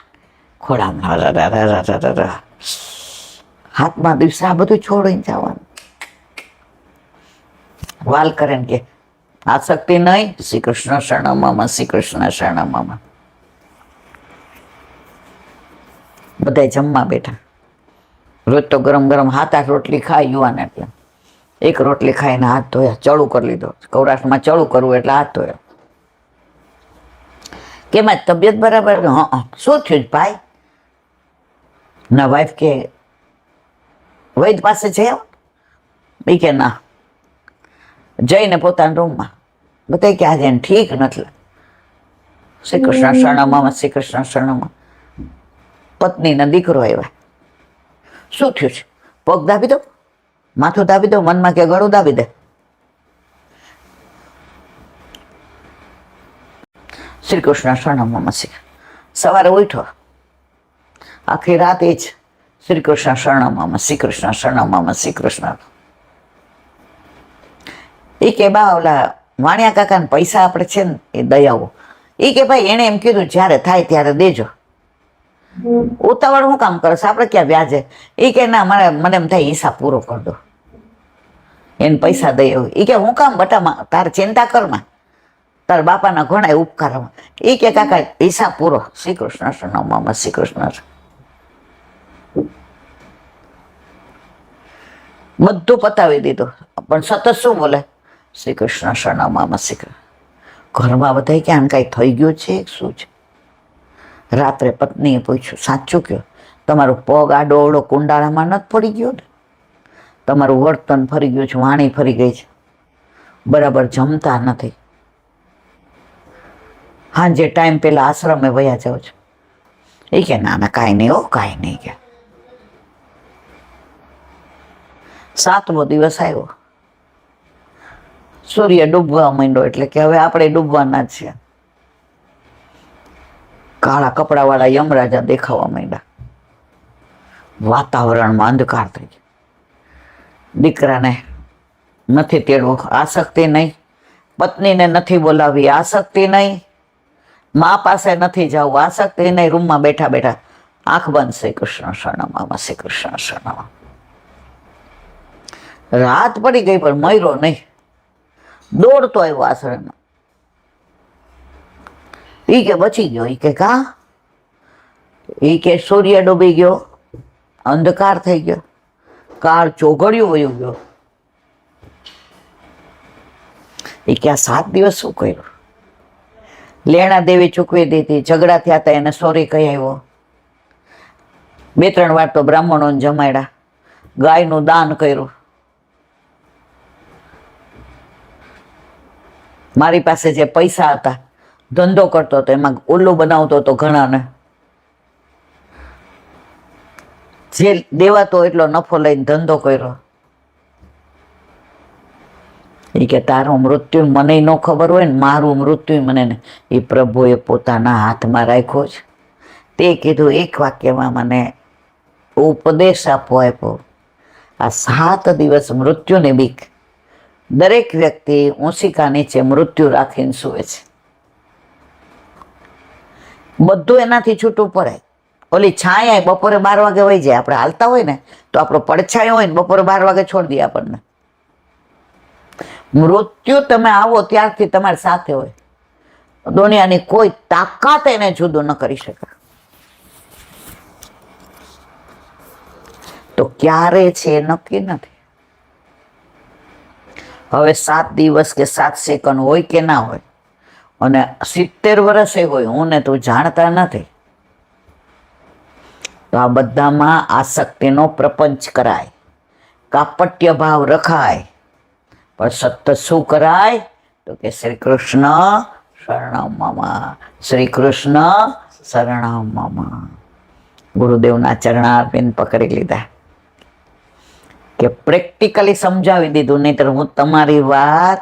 ખોડામાં હાથમાં દિવસે આ બધું છોડીને જવાનું. વાલ કરે ને કે આસક્તિ નહીં, શ્રી કૃષ્ણ શરણમાં, શ્રી કૃષ્ણ શરણમાં. બધા જમવા બેઠા. રોજ તો ગરમ ગરમ 7-8 રોટલી ખાય યુવાન, એટલે એક રોટલી ખાઈને હાથ ધોયા, ચડું કરી લીધો. સૌરાષ્ટ્રમાં ચડું કરવું એટલે હાથ ધોયા. કેમ તબિયત બરાબર? હા. શું થયું ભાઈ? ના વાઈફ કે વૈદ પાસે છે. એ કે ના, જઈને પોતાના રૂમમાં. બધા કે આજે ઠીક નથી. શ્રી કૃષ્ણ શરણમાં, શ્રી કૃષ્ણ શરણમાં. પત્નીના દીકરો આવ્યા. શું થયું છે? પગ દાબી દો, માથું દાબી દો, મનમાં કે ગળું દાબી દે. શ્રી કૃષ્ણ શરણમાં. સવારે ઉઠો, આખી રાત એ જ શ્રી કૃષ્ણ શરણમાં, શ્રી કૃષ્ણ શરણમાં, શ્રી કૃષ્ણ. એ કે બા ઓલા વાણિયા કાકાને પૈસા આપણે છે ને એ દઈ આવો. એ કે ભાઈ એને એમ કીધું જ્યારે થાય ત્યારે દેજો, ઉતાવળ હું કામ કરશે, આપણે ક્યાં વ્યાજે. એ કે ના મને એમ થાય હિસાબ પૂરો કરી દો, એને પૈસા દઈ આવું. એ કે હું કામ બટા, તારે ચિંતા કરમાં, તારા બાપાના ઘણા ઉપકાર. એ કે કાકા હિસાબ પૂરો. શ્રી કૃષ્ણ શરણમ શ્રી કૃષ્ણ. બધું પતાવી દીધું, પણ સતત શું બોલે? શ્રી કૃષ્ણ શરણમ શ્રી કૃષ્ણ. ઘરમાં બધા ક્યાં કાંઈ થઈ ગયું છે શું છે? રાત્રે પત્નીએ પૂછ્યું, સાચું કયો, તમારું પગ આડો અવડો કુંડાળામાં નથી પડી ગયો ને? તમારું વર્તન ફરી ગયું છે, વાણી ફરી ગઈ છે, બરાબર જમતા નથી, હાંજે ટાઈમ પેલા આશ્રમે વયા જાવ છો. એ કે ના ના કાંઈ નહીં, હો કાંઈ નહીં. કે 7મો દિવસ આવ્યો, સૂર્ય ડૂબવા માંડ્યો, એટલે કે હવે આપણે ડૂબવાના જ છે. કાળા કપડાવાળા યમરાજા દેખાવા માંડ્યા, વાતાવરણમાં અંધકાર થઈ ગયો. દીકરાને નથી તેડવો, આસક્તિ નહીં. પત્નીને નથી બોલાવી, આસક્તિ નહીં. મા પાસે નથી જવું, આસક્તિ નહીં. રૂમમાં બેઠા બેઠા આંખ બંધ, શ્રી કૃષ્ણ શરણમ શ્રી કૃષ્ણ શરણમ. રાત પડી ગઈ પણ મર્યો નહીં, દોડતો આવ્યો આશ્રમમાં. ઈ કે બચી ગયો. ઈ કે કા? ઈ કે સૂર્ય ડૂબી ગયો, અંધકાર થઈ ગયો, કાળ ચોઘડિયું વયું ગયો. એ કે આ 7 દિવસ શું કર્યું? લેણા દેવી ચૂકવી દીધી, ઝઘડા થયા હતા એને સોરી કહી આવ્યો. 2-3 વાર તો બ્રાહ્મણોને જમાડ્યા, ગાયનું દાન કર્યું. મારી પાસે જે પૈસા હતા, ધંધો કરતો હતો, એમાં ઉલ્લુ બનાવતો હતો ઘણાને. જે દેવાતો એટલો નફો લઈને ધંધો કર્યો. એ કે તારું મૃત્યુ મને ન ખબર હોય ને, મારું મૃત્યુ મને ને એ પ્રભુએ પોતાના હાથમાં રાખ્યો છે. તે કીધું એક વાક્યમાં મને ઉપદેશ આપવો આપ્યો. આ 7 દિવસ મૃત્યુની બીક. દરેક વ્યક્તિ ઊંચીકા નીચે મૃત્યુ રાખીને સૂવે છે. બધું એનાથી છૂટું પડે. ઓલી છાયા બપોરે 12 વાગે વહી જાય. આપણે હાલતા હોય ને તો આપણો પડછાયો હોય ને બપોરે 12 વાગે છોડી દે આપણને. મૃત્યુ તમે આવો ત્યારથી તમારી સાથે હોય. દુનિયાની કોઈ તાકાત એને જુદું ન કરી શકે. તો ક્યારે છે એ નક્કી નથી. હવે 7 દિવસ કે 7 સેકન્ડ હોય કે ના હોય, અને 70 વર્ષે હોય, હું ને તું જાણતા નથી. તો આ બધામાં આસક્તિનો પ્રપંચ કરાય, કાપટ્ય ભાવ રખાય, પણ સતત શું કરાય? તો કે શ્રી કૃષ્ણ શરણમ મમ, શ્રી કૃષ્ણ શરણમ મમ. ગુરુદેવના ચરણારવિંદ પકડી લીધા કે પ્રેક્ટિકલી સમજાવી દીધું. નહીતર હું તમારી વાત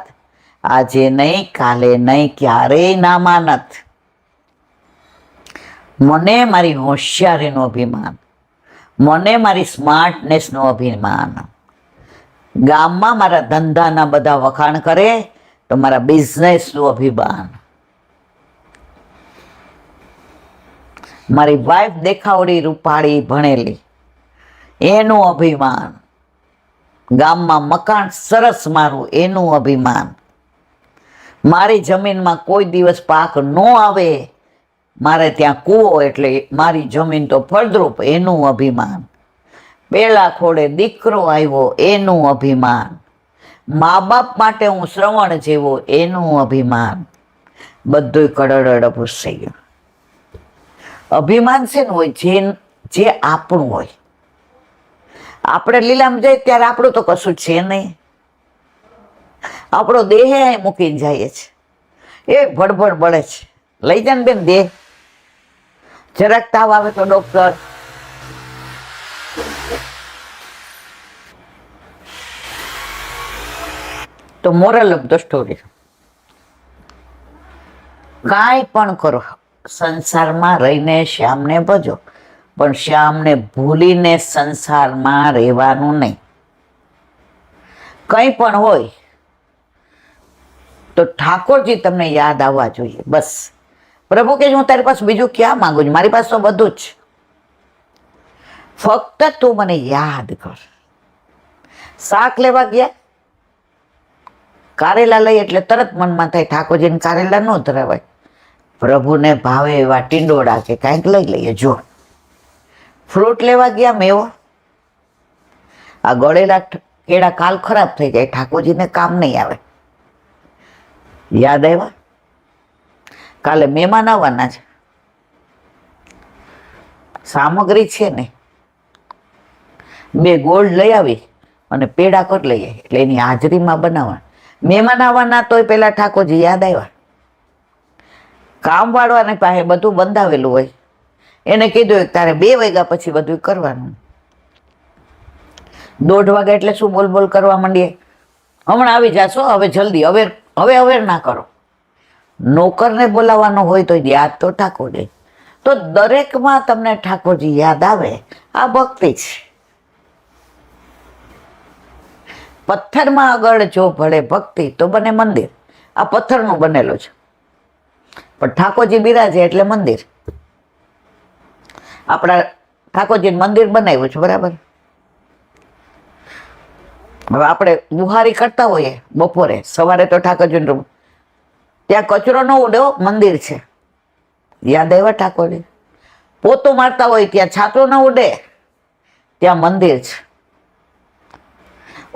આજે નહીં, કાલે નહીં, ક્યારેય ના માનત. મને મારી હોશિયારીનું અભિમાન, મને મારી સ્માર્ટનેસનું અભિમાન. ગામમાં મારા ધંધાના બધા વખાણ કરે તો મારા બિઝનેસનું અભિમાન. મારી વાઈફ દેખાવડી, રૂપાળી, ભણેલી, એનું અભિમાન. ગામમાં મકાન સરસ મારું, એનું અભિમાન. મારી જમીનમાં કોઈ દિવસ પાક ન આવે, મારે ત્યાં કૂવો એટલે મારી જમીન તો ફળદ્રુપ, એનું અભિમાન. પેલા ખોડે દીકરો આવ્યો, એનું અભિમાન. મા બાપ માટે હું શ્રવણ જેવો, એનું અભિમાન. બધું કડડ ભૂસ થઈ ગયું. અભિમાન છે ને હોય જે આપણું હોય. આપણે લીલામાં જઈએ ત્યારે આપણું તો કશું છે નહીં. આપણો દેહ મૂકીને જઈએ છે, એ ભડભડ બળે છે. લઈ જાય ને બેન દેહ. જરાક તાવ આવે તો ડોક્ટર, તો મોરલ ઓફ ધ સ્ટોરી. કાંઈ પણ કરો, સંસારમાં રહીને શ્યામને ભજો, પણ શ્યામને ભૂલીને સંસારમાં રહેવાનું નહીં. કંઈ પણ હોય તો ઠાકોરજી તમને યાદ આવવા જોઈએ. બસ પ્રભુ કે હું તારી પાસે બીજું ક્યાં માંગુ છું, મારી પાસે તો બધું જ. ફક્ત તું મને યાદ કર. શાક લેવા ગયા, કારેલા લઈ એટલે તરત મનમાં થાય ઠાકોરજીને કારેલા ન ધરાવાય, પ્રભુને ભાવે એવા ટીંડોળા કે કાંઈક લઈ લઈએ. જો ફ્રૂટ લેવા ગયા, મેવો, આ ગળેલા કેળા કાલ ખરાબ થઈ જાય, ઠાકોરજીને કામ નહીં આવે. યાદ આવ્યા, કાલે મહેમાન આવવાના છે, સામગ્રી છે ને, 2 ગોળ લઈ આવી અને પેડા કરી લઈએ, એટલે એની હાજરીમાં બનાવવા. મહેમાન આવવાના તોય પેલા ઠાકોરજી યાદ આવ્યા. કામ વાળવાને પાસે બધું બંધાવેલું હોય, એને કીધું તારે 2 વાગ્યા પછી બધું કરવાનું. 1:30 વાગે એટલે શું બોલ બોલ કરવા માંડીએ, હમણાં આવી જાશો, હવે જલ્દી, હવે ના કરો. નોકરને બોલાવવાનો હોય તો યાદ તો ઠાકોરજી. તો દરેકમાં તમને ઠાકોરજી યાદ આવે, આ ભક્તિ છે. પથ્થરમાં આગળ જો ભળે ભક્તિ તો બને મંદિર. આ પથ્થરનું બનેલું છે, પણ ઠાકોરજી બિરાજે એટલે મંદિર. આપણા ઠાકોરજી મંદિર બનાવ્યું છે, બરાબર. હવે આપણે બુહારી કરતા હોઈએ બપોરે, સવારે તો ઠાકોરજી ત્યાં કચરો ન ઉડ્યો, મંદિર છે. યાદ આવ્યા ઠાકોરજી. પોતું મારતા હોય ત્યાં છાતો ન ઉડે, ત્યાં મંદિર છે.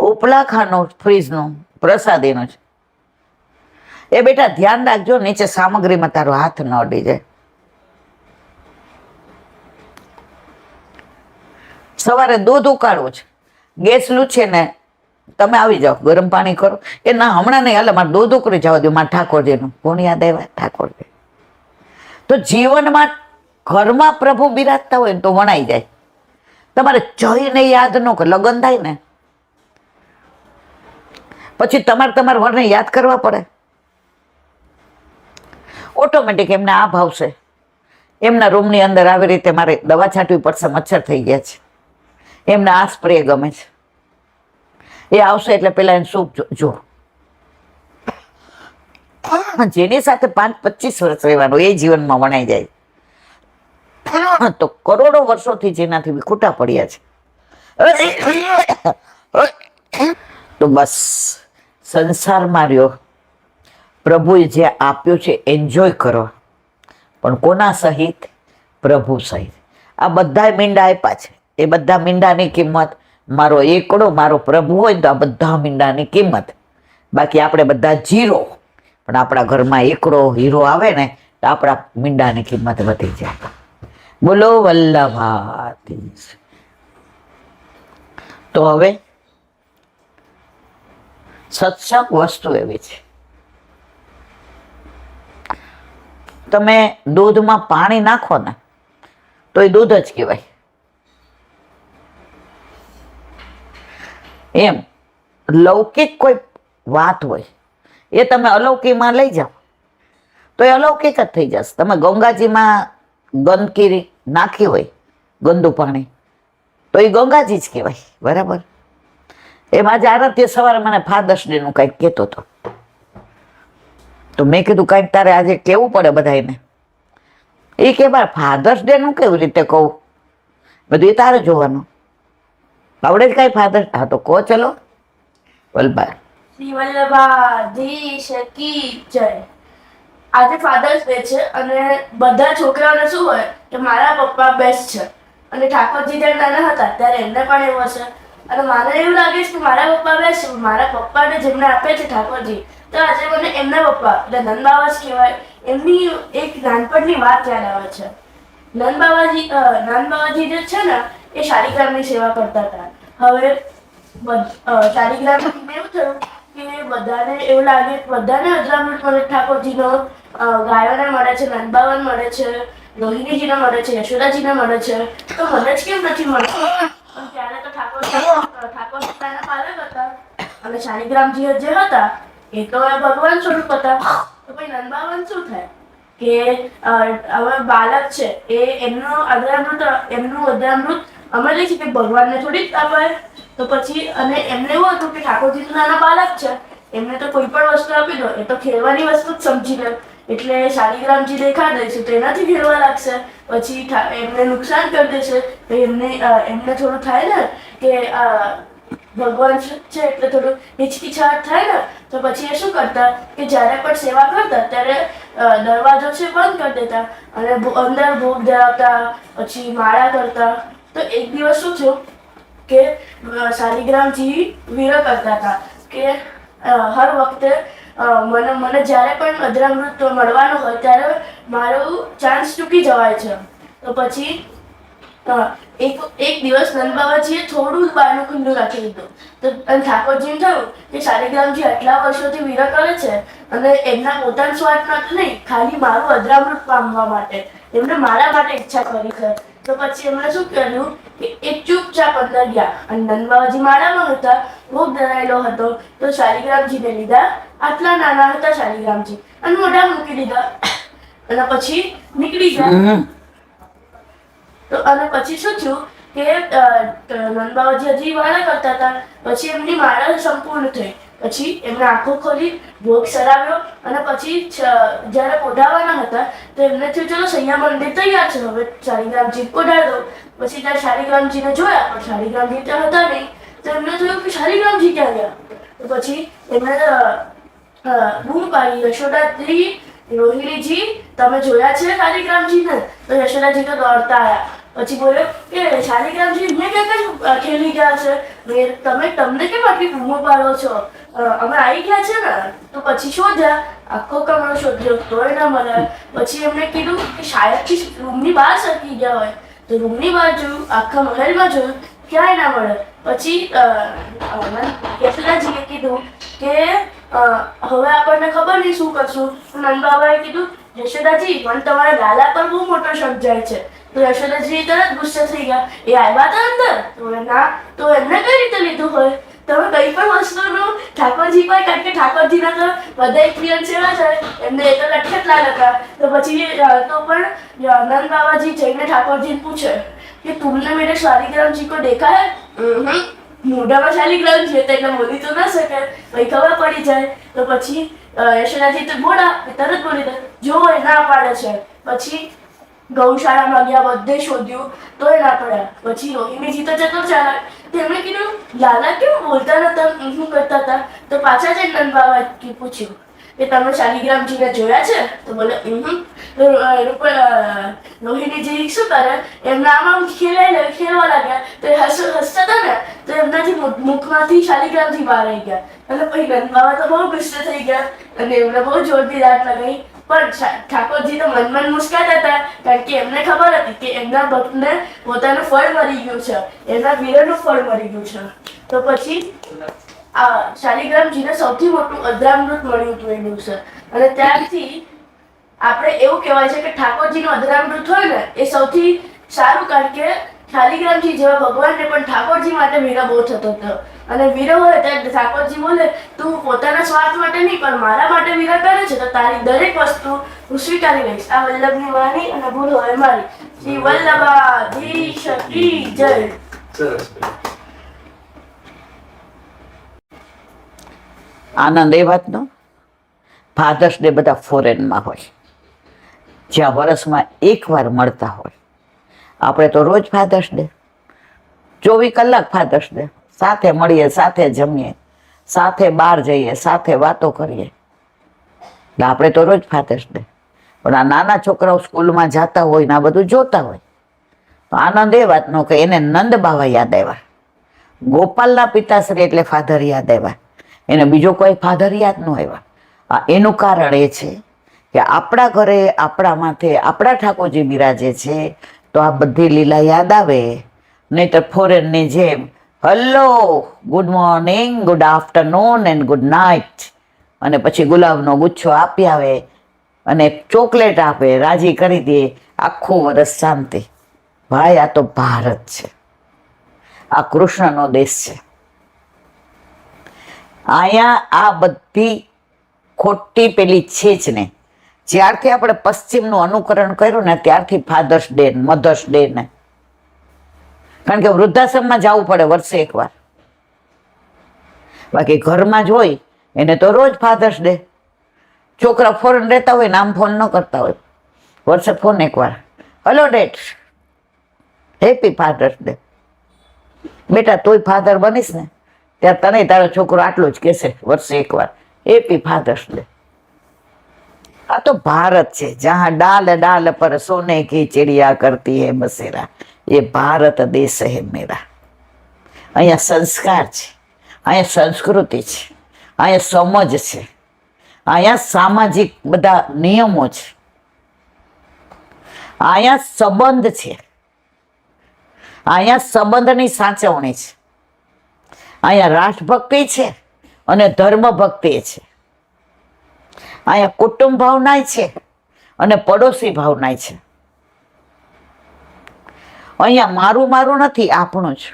ઉપલા ખાનું ફ્રીજનું પ્રસાદીનું છે. એ બેટા ધ્યાન રાખજો, નીચે સામગ્રીમાં તારો હાથ ન અડી જાય. સવારે દૂધ ઉકાળવું છે, ગેસ લૂછે ને તમે આવી જાઓ, ગરમ પાણી કરો. એ ના હમણાં નહીં, હાલે મારે દૂધ ઉકળી જવા દો, મારા ઠાકોરજીનું. કોણ યાદ આવ્યા? ઠાકોરજી. તો જીવનમાં ઘરમાં પ્રભુ બિરાજતા હોય ને તો વણાઈ જાય. તમારે જઈને યાદ ન કર, લગ્ન થાય ને પછી તમારે વરને યાદ કરવા પડે. ઓટોમેટિક એમને આ ભાવશે. એમના રૂમની અંદર આવી રીતે મારે દવા છાંટવી પડશે, મચ્છર થઈ ગયા છે, એમને આ સ્પ્રે ગમે છે. એ આવશે એટલે પેલા એને સૂપ જો. જેની સાથે 5-25 વર્ષ રહેવાનું, એ જીવનમાં વણાઈ જાય. તો કરોડો વર્ષોથી જેનાથી વિખૂટા પડ્યા છે. તો બસ સંસારમાં રહ્યો, પ્રભુએ જે આપ્યું છે એન્જોય કરો, પણ કોના સહિત? પ્રભુ સહિત. આ બધા મીંડા આપ્યા છે, એ બધા મીંડાની કિંમત મારો એકડો, મારો પ્રભુ હોય તો આ બધા મીંડાની કિંમત. બાકી આપણે બધા જીરો, પણ આપણા ઘરમાં એકડો હીરો આવે ને તો આપણા મીંડાની કિંમત વધી જાય. બોલો વલ્લભાધીશ. તો હવે સત્સંગ વસ્તુ એવી છે, તમે દૂધમાં પાણી નાખો ને તો એ દૂધ જ કહેવાય. એમ લૌકિક કોઈ વાત હોય એ તમે અલૌકિકમાં લઈ જાઓ તો એ અલૌકિક જ થઈ જશે. તમે ગંગાજીમાં ગંદકી નાખી હોય, ગંદુ પાણી, તો એ ગંગાજી જ કહેવાય, બરાબર. એમ આજે આરત્ય સવારે મને ફાધર્સ ડે નું કંઈક કહેતો હતો, તો મેં કીધું કંઈક તારે આજે કેવું પડે બધાને. એ કે બાર ફાધર્સ ડે નું કેવી રીતે કહું? બધું એ તારે જોવાનું. આવડે જ કઈ ફાધર? હા તો કહો, ચલો. વલ્લભા શ્રી વલ્લભાધીશ કી જય. આજે ફાધર્સ ડે છે અને બધા છોકરાઓને શું હોય કે મારા પપ્પા બેસ્ટ છે, અને ઠાકોરજી જ્યારે નાના હતા ત્યારે એમને પણ એવું હશે. અને મને એવું લાગે છે કે મારા પપ્પા બેસ્ટ છે, મારા પપ્પાને જેમને આપે છે ઠાકોરજી, તો આજે મને એમના પપ્પા એટલે નંદબાવા જ કહેવાય, એમની એક નાનપણની વાત યાદ આવે છે. નંદબાવાજી જે છે ને એ શાલિગ્રામની સેવા કરતા હતા. હવે શાલિગ્રામથી એવું થયું કે બધાને એવું લાગે, બધાને અજરામૃત મળે ઠાકોરજીનો, ગાયોને મળે છે, નંદબાવાને મળે છે, રોહિણીજીને મળે છે, યશોદાજીને મળે છે, તો મને જ કેમ નથી મળતું? પણ ત્યારે તો ઠાકોરજી નાના પાલક હતા અને શાલિગ્રામજી જે હતા એ તો ભગવાન સ્વરૂપ હતા. તો પછી નંદબાવન શું થાય કે હવે બાળક છે એ એમનું અજરામૃત અમે લઈએ છીએ કે ભગવાનને થોડી જ અપાય. તો પછી અને એમને એવું હતું કે ઠાકોરજી તો નાના બાળક છે, એમને તો કોઈ પણ વસ્તુ આપી દો એ તો ખેલવાની વસ્તુ જ સમજી લે, એટલે શાલિગ્રામજી દેખાડે છે તો એનાથી ખેલવા લાગશે, પછી એમને નુકસાન કરી દેશે. તો એમને થોડું થાય ને કે ભગવાન છે એટલે થોડું હિચકિચાહટ થાય ને, તો પછી એ શું કરતા કે જ્યારે પણ સેવા કરતા ત્યારે દરવાજો છે બંધ કરી દેતા અને અંદર ભોગ ધરાવતા, પછી માળા કરતા. તો એક દિવસ શું થયું કે શાલિગ્રામજી વિરહ કરતા હતા કે હર વખતે મને જ્યારે પણ અજરામૃત મળવાનું હોય ત્યારે મારું ચાન્સ ચૂકી જવાય છે. તો પછી એક દિવસ નંદ બાબાજીએ થોડું બહારનું ખુલ્લું રાખી દીધું. તો ઠાકોરજીને થયું કે શાલિગ્રામજી આટલા વર્ષોથી વિરહ કરે છે અને એમના પોતાના સ્વાર્થ માટે નહીં, ખાલી મારું અજરામૃત પામવા માટે એમને મારા માટે ઈચ્છા કરી છે. તો પછી એમણે શું કર્યું કે એક ચૂપચાપ અંદર ગયા અને નંદ બાબાજી માળામાં હતા, ભોગ ધરાયેલો હતો. તો શાલિગ્રામજીને લીધા, આટલા નાના હતા શાલિગ્રામજી, અને મોઢા મૂકી દીધા અને પછી નીકળી ગયા. તો અને પછી શું થયું કે નંદ બાબાજી હજી માળા કરતા હતા. પછી એમની માળા સંપૂર્ણ થઈ. પછી એમને આંખો ખોલી, ભોગ સરાવ્યો અને પછી જ્યારે પોઢાવાના હતા તો એમને થયું ચલો સૈયા મંદિર તૈયાર છે, હવે શાલિગ્રામજી પોઢાડ દો. પછી ત્યાં શાલિગ્રામજીને જોયા પણ શાલિગ્રામજી ત્યાં હતા નહીં. તો એમને થયું કે શાલિગ્રામજી ક્યાં ગયા. તો પછી એમને બૂમ પાડી, યશોદાજી, રોહિણીજી તમે જોયા છે શાલિગ્રામજીને? તો યશોદાજી તો દોડતા આવ્યા. પછી બોલ્યો કે શાલિગ્રામજી મેં ક્યાં ખેલી ગયા છે, તમને કેમ આટલી બૂમો પાડો છો, અમે આવી ગયા છે ને. તો પછી શોધ્યા, આખો કમરો શોધ્યો તોય ના મળે. પછી એમને કીધું કે શાયદથી રૂમની બહાર સરકી ગયા હોય. તો રૂમની બહાર જોયું, આખા મહેલમાં જોયું, ક્યાંય ના મળે. પછી યશોદાજીએ કીધું કે હવે આપણને ખબર નહીં શું કરશું. નંદ બાબાએ કીધું યશોદાજી મને તમારા લાલા પર બહુ મોટો શક જાય છે. તો યશોદાજી તરત ગુસ્સે થઈ ગયા, એ આવ્યા હતા અંદર? તો ના, તો એમને કઈ રીતે લીધું હોય? તમે કઈ પણ વસ્તુનું ઠાકોરજી પર, કારણ કે ઠાકોરજીના તો બધા પ્રિયન સેવા છે, એમને એ તો લટકટલા હતા. તો પછી તો પણ નંદ બાબાજી જઈને ઠાકોરજીને પૂછે કે તુમને મેરે શાલિગ્રામજી को देखा है? મોઢામાં શાલિગ્રામજી હતા એટલે બોલી તો ના શકે, ભાઈ ખબર પડી જાય. તો પછી યશોદાજી તો તરત બોલી દે, જો એ ના પાડે છે. પછી ગૌશાળામાં ગયા, બધે શોધ્યું તોય ના પડ્યા. પછી રોહિણીજી તો જતો ચાલ્યા. તેમણે કીધું લાલા કેમ બોલતા નતા, શું કરતા હતા? તો પાછા જઈને નંદ બાબાએ પૂછ્યું કે તમે શાલિગ્રામજીને જોયા છે? તો બોલે તો રોહિણીજી શું કરે, એમના આમ ખેલવા લાગ્યા. તો એ હસતા હતા ને, તો એમનાથી મુખમાંથી શાલિગ્રામજી બહાર આવી ગયા. અને પછી નંદ બાબા તો બહુ ગુસ્સે થઈ ગયા અને એમને બહુ જોરથી દાટ લગાવી. પણ ઠાકોરજી તો મનમાં મુસ્કાતા હતા, કારણ કે એમને ખબર હતી કે એમના ભક્તને પોતાનું ફળ મળી ગયું છે, એમના વીરનું ફળ મળી ગયું છે. તો પછી શાલિગ્રામજીને સૌથી મોટું અજરામૃત મળ્યું હતું એ દિવસે. અને ત્યારથી આપણે એવું કહેવાય છે કે ઠાકોરજીનું અજરામૃત હોય ને એ સૌથી સારું, કારણ કે શાલિગ્રામજી જેવા ભગવાનને પણ ઠાકોરજી માટે વિરહ બહુ થતો હતો. અને વિરહ હોય ત્યારે ઠાકોરજી બોલે તું પોતાના સ્વાર્થ માટે નહીં પણ મારા માટે વિરહ કરે છે તો તારી દરેક વસ્તુ હું સ્વીકારી લઈશ. આ વલ્લભની વાણી અને ભૂલ હોય મારી. શ્રી વલ્લભાધીશ કી જય. આનંદ એ વાતનો, ફાધર્સ ડે બધા ફોરેનમાં હોય, જ્યાં વર્ષમાં એકવાર મળતા હોય. આપણે તો રોજ ફાધર્સ ડે, 24 કલાક ફાધર્સ ડે, સાથે મળીએ, સાથે જમીએ, સાથે બહાર જઈએ, સાથે વાતો કરીએ. એટલે આપણે તો રોજ ફાધર્સ ડે. પણ આ નાના છોકરાઓ સ્કૂલમાં જતા હોય ને આ બધું જોતા હોય તો આનંદ એ વાતનો કે એને નંદ બાવા યાદ આવ્યા, ગોપાલના પિતાશ્રી એટલે ફાધર યાદ આવ્યા, એને બીજો કોઈ ફાધર યાદ ન આવ્યા. એનું કારણ એ છે કે આપણા ઘરે આપણા માથે આપણા ઠાકોરજી બિરાજે છે તો આ બધી લીલા યાદ આવે. નહીતર ફોરેનની જેમ hello, good morning, good afternoon and good night, અને પછી ગુલાબનો ગુચ્છો આપી આવે અને ચોકલેટ આપે, રાજી કરી દે, આખું વર્ષ શાંતિ. ભાઈ આ તો ભારત છે, આ કૃષ્ણનો દેશ છે. અહીંયા આ બધી ખોટી પેલી છે જ ને. જ્યારથી આપણે પશ્ચિમનું અનુકરણ કર્યું ને ત્યારથી ફાધર્સ ડે, મધર્સ ડે ને, કારણ કે વૃદ્ધાશ્રમમાં જવું પડે વર્ષે એકવાર. બાકી ઘરમાં જ હોય એને તો રોજ ફાધર્સ ડે. છોકરા ફોરેન રહેતા હોય ને આમ ફોન ન કરતા હોય, વર્ષે ફોન એકવાર, hello dad, happy father's day. બેટા તોય ફાધર બનીશ ને ત્યાં તને તારો છોકરો આટલું જ કહેશે વર્ષે એકવાર, હેપી ફાધર્સ ડે. આ તો ભારત છે, જહાં ડાલ ડાલ પર સોને કી ચિડિયા કરતી હે બસેરા, એ ભારત દેશ હે મેરા. અહીંયા સંસ્કાર છે, અહીંયા સંસ્કૃતિ છે, અહીંયા સમજ છે, અહીંયા સામાજિક બધા નિયમો છે, અહીંયા સંબંધ છે, અહીંયા સંબંધની સાચવણી છે, અહીંયા રાષ્ટ્રભક્તિ છે અને ધર્મ ભક્તિ છે, અહીંયા કુટુંબ ભાવનાય છે અને પડોશી ભાવનાય છે. અહીંયા મારું મારું નથી, આપણું જ.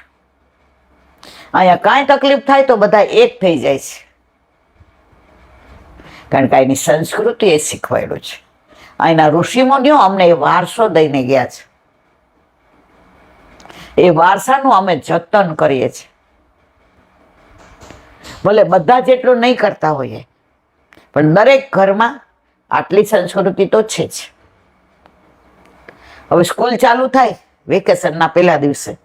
અહીંયા કાંઈ તકલીફ થાય તો બધા એક થઈ જાય છે, કારણ કે એની સંસ્કૃતિ એ શીખવાડ્યું છે. અહીંના ઋષિમુનિઓ અમને એ વારસો દઈને ગયા છે, એ વારસાનું અમે જતન કરીએ છીએ. ભલે બધા જેટલું નહીં કરતા હોઈએ, પણ દરેક ઘરમાં આટલી સંસ્કૃતિ તો છે જ. હવે સ્કૂલ ચાલુ થાય વેકેશનના પહેલા દિવસે,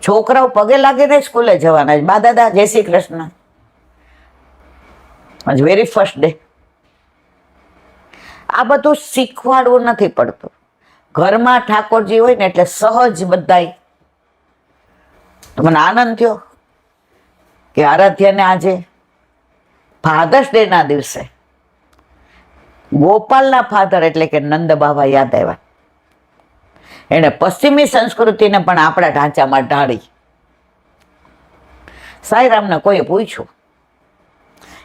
છોકરાઓ પગે લાગીને સ્કૂલે જવાના, બા દાદા જય શ્રી કૃષ્ણ, આજ વેરી ફર્સ્ટ ડે. આ બધું શીખવાડવું નથી પડતું. ઘરમાં ઠાકોરજી હોય ને એટલે સહજ બધાય. તો મને આનંદ થયો કે આરાધ્યાને આજે ફાધર્સ ડે ના દિવસે ગોપાલના ફાધર એટલે કે નંદ બાબા યાદ આવ્યા. એને પશ્ચિમી સંસ્કૃતિને પણ આપણા ઢાંચામાં ઢાળી. સાંઈરામને કોઈએ પૂછ્યું,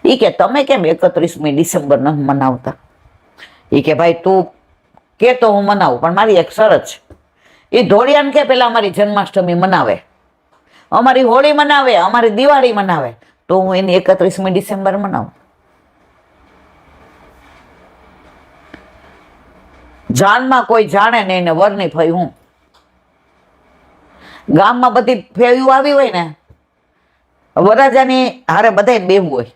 એ કે તમે કેમ 31મી ડિસેમ્બર નથી મનાવતા? એ કે ભાઈ તું કે તો હું મનાવું, પણ મારી એક શરત છે. એ ધોળિયાને કે પેલા અમારી જન્માષ્ટમી મનાવે, અમારી હોળી મનાવે, અમારી દિવાળી મનાવે, તો હું એની 31મી ડિસેમ્બર મનાવું. જાનમાં કોઈ જાણે ને એને વરની ફઈ હું. ગામમાં બધી ફેવીઓ આવી હોય ને, વરરાજાની હારે બધાય બેવું હોય.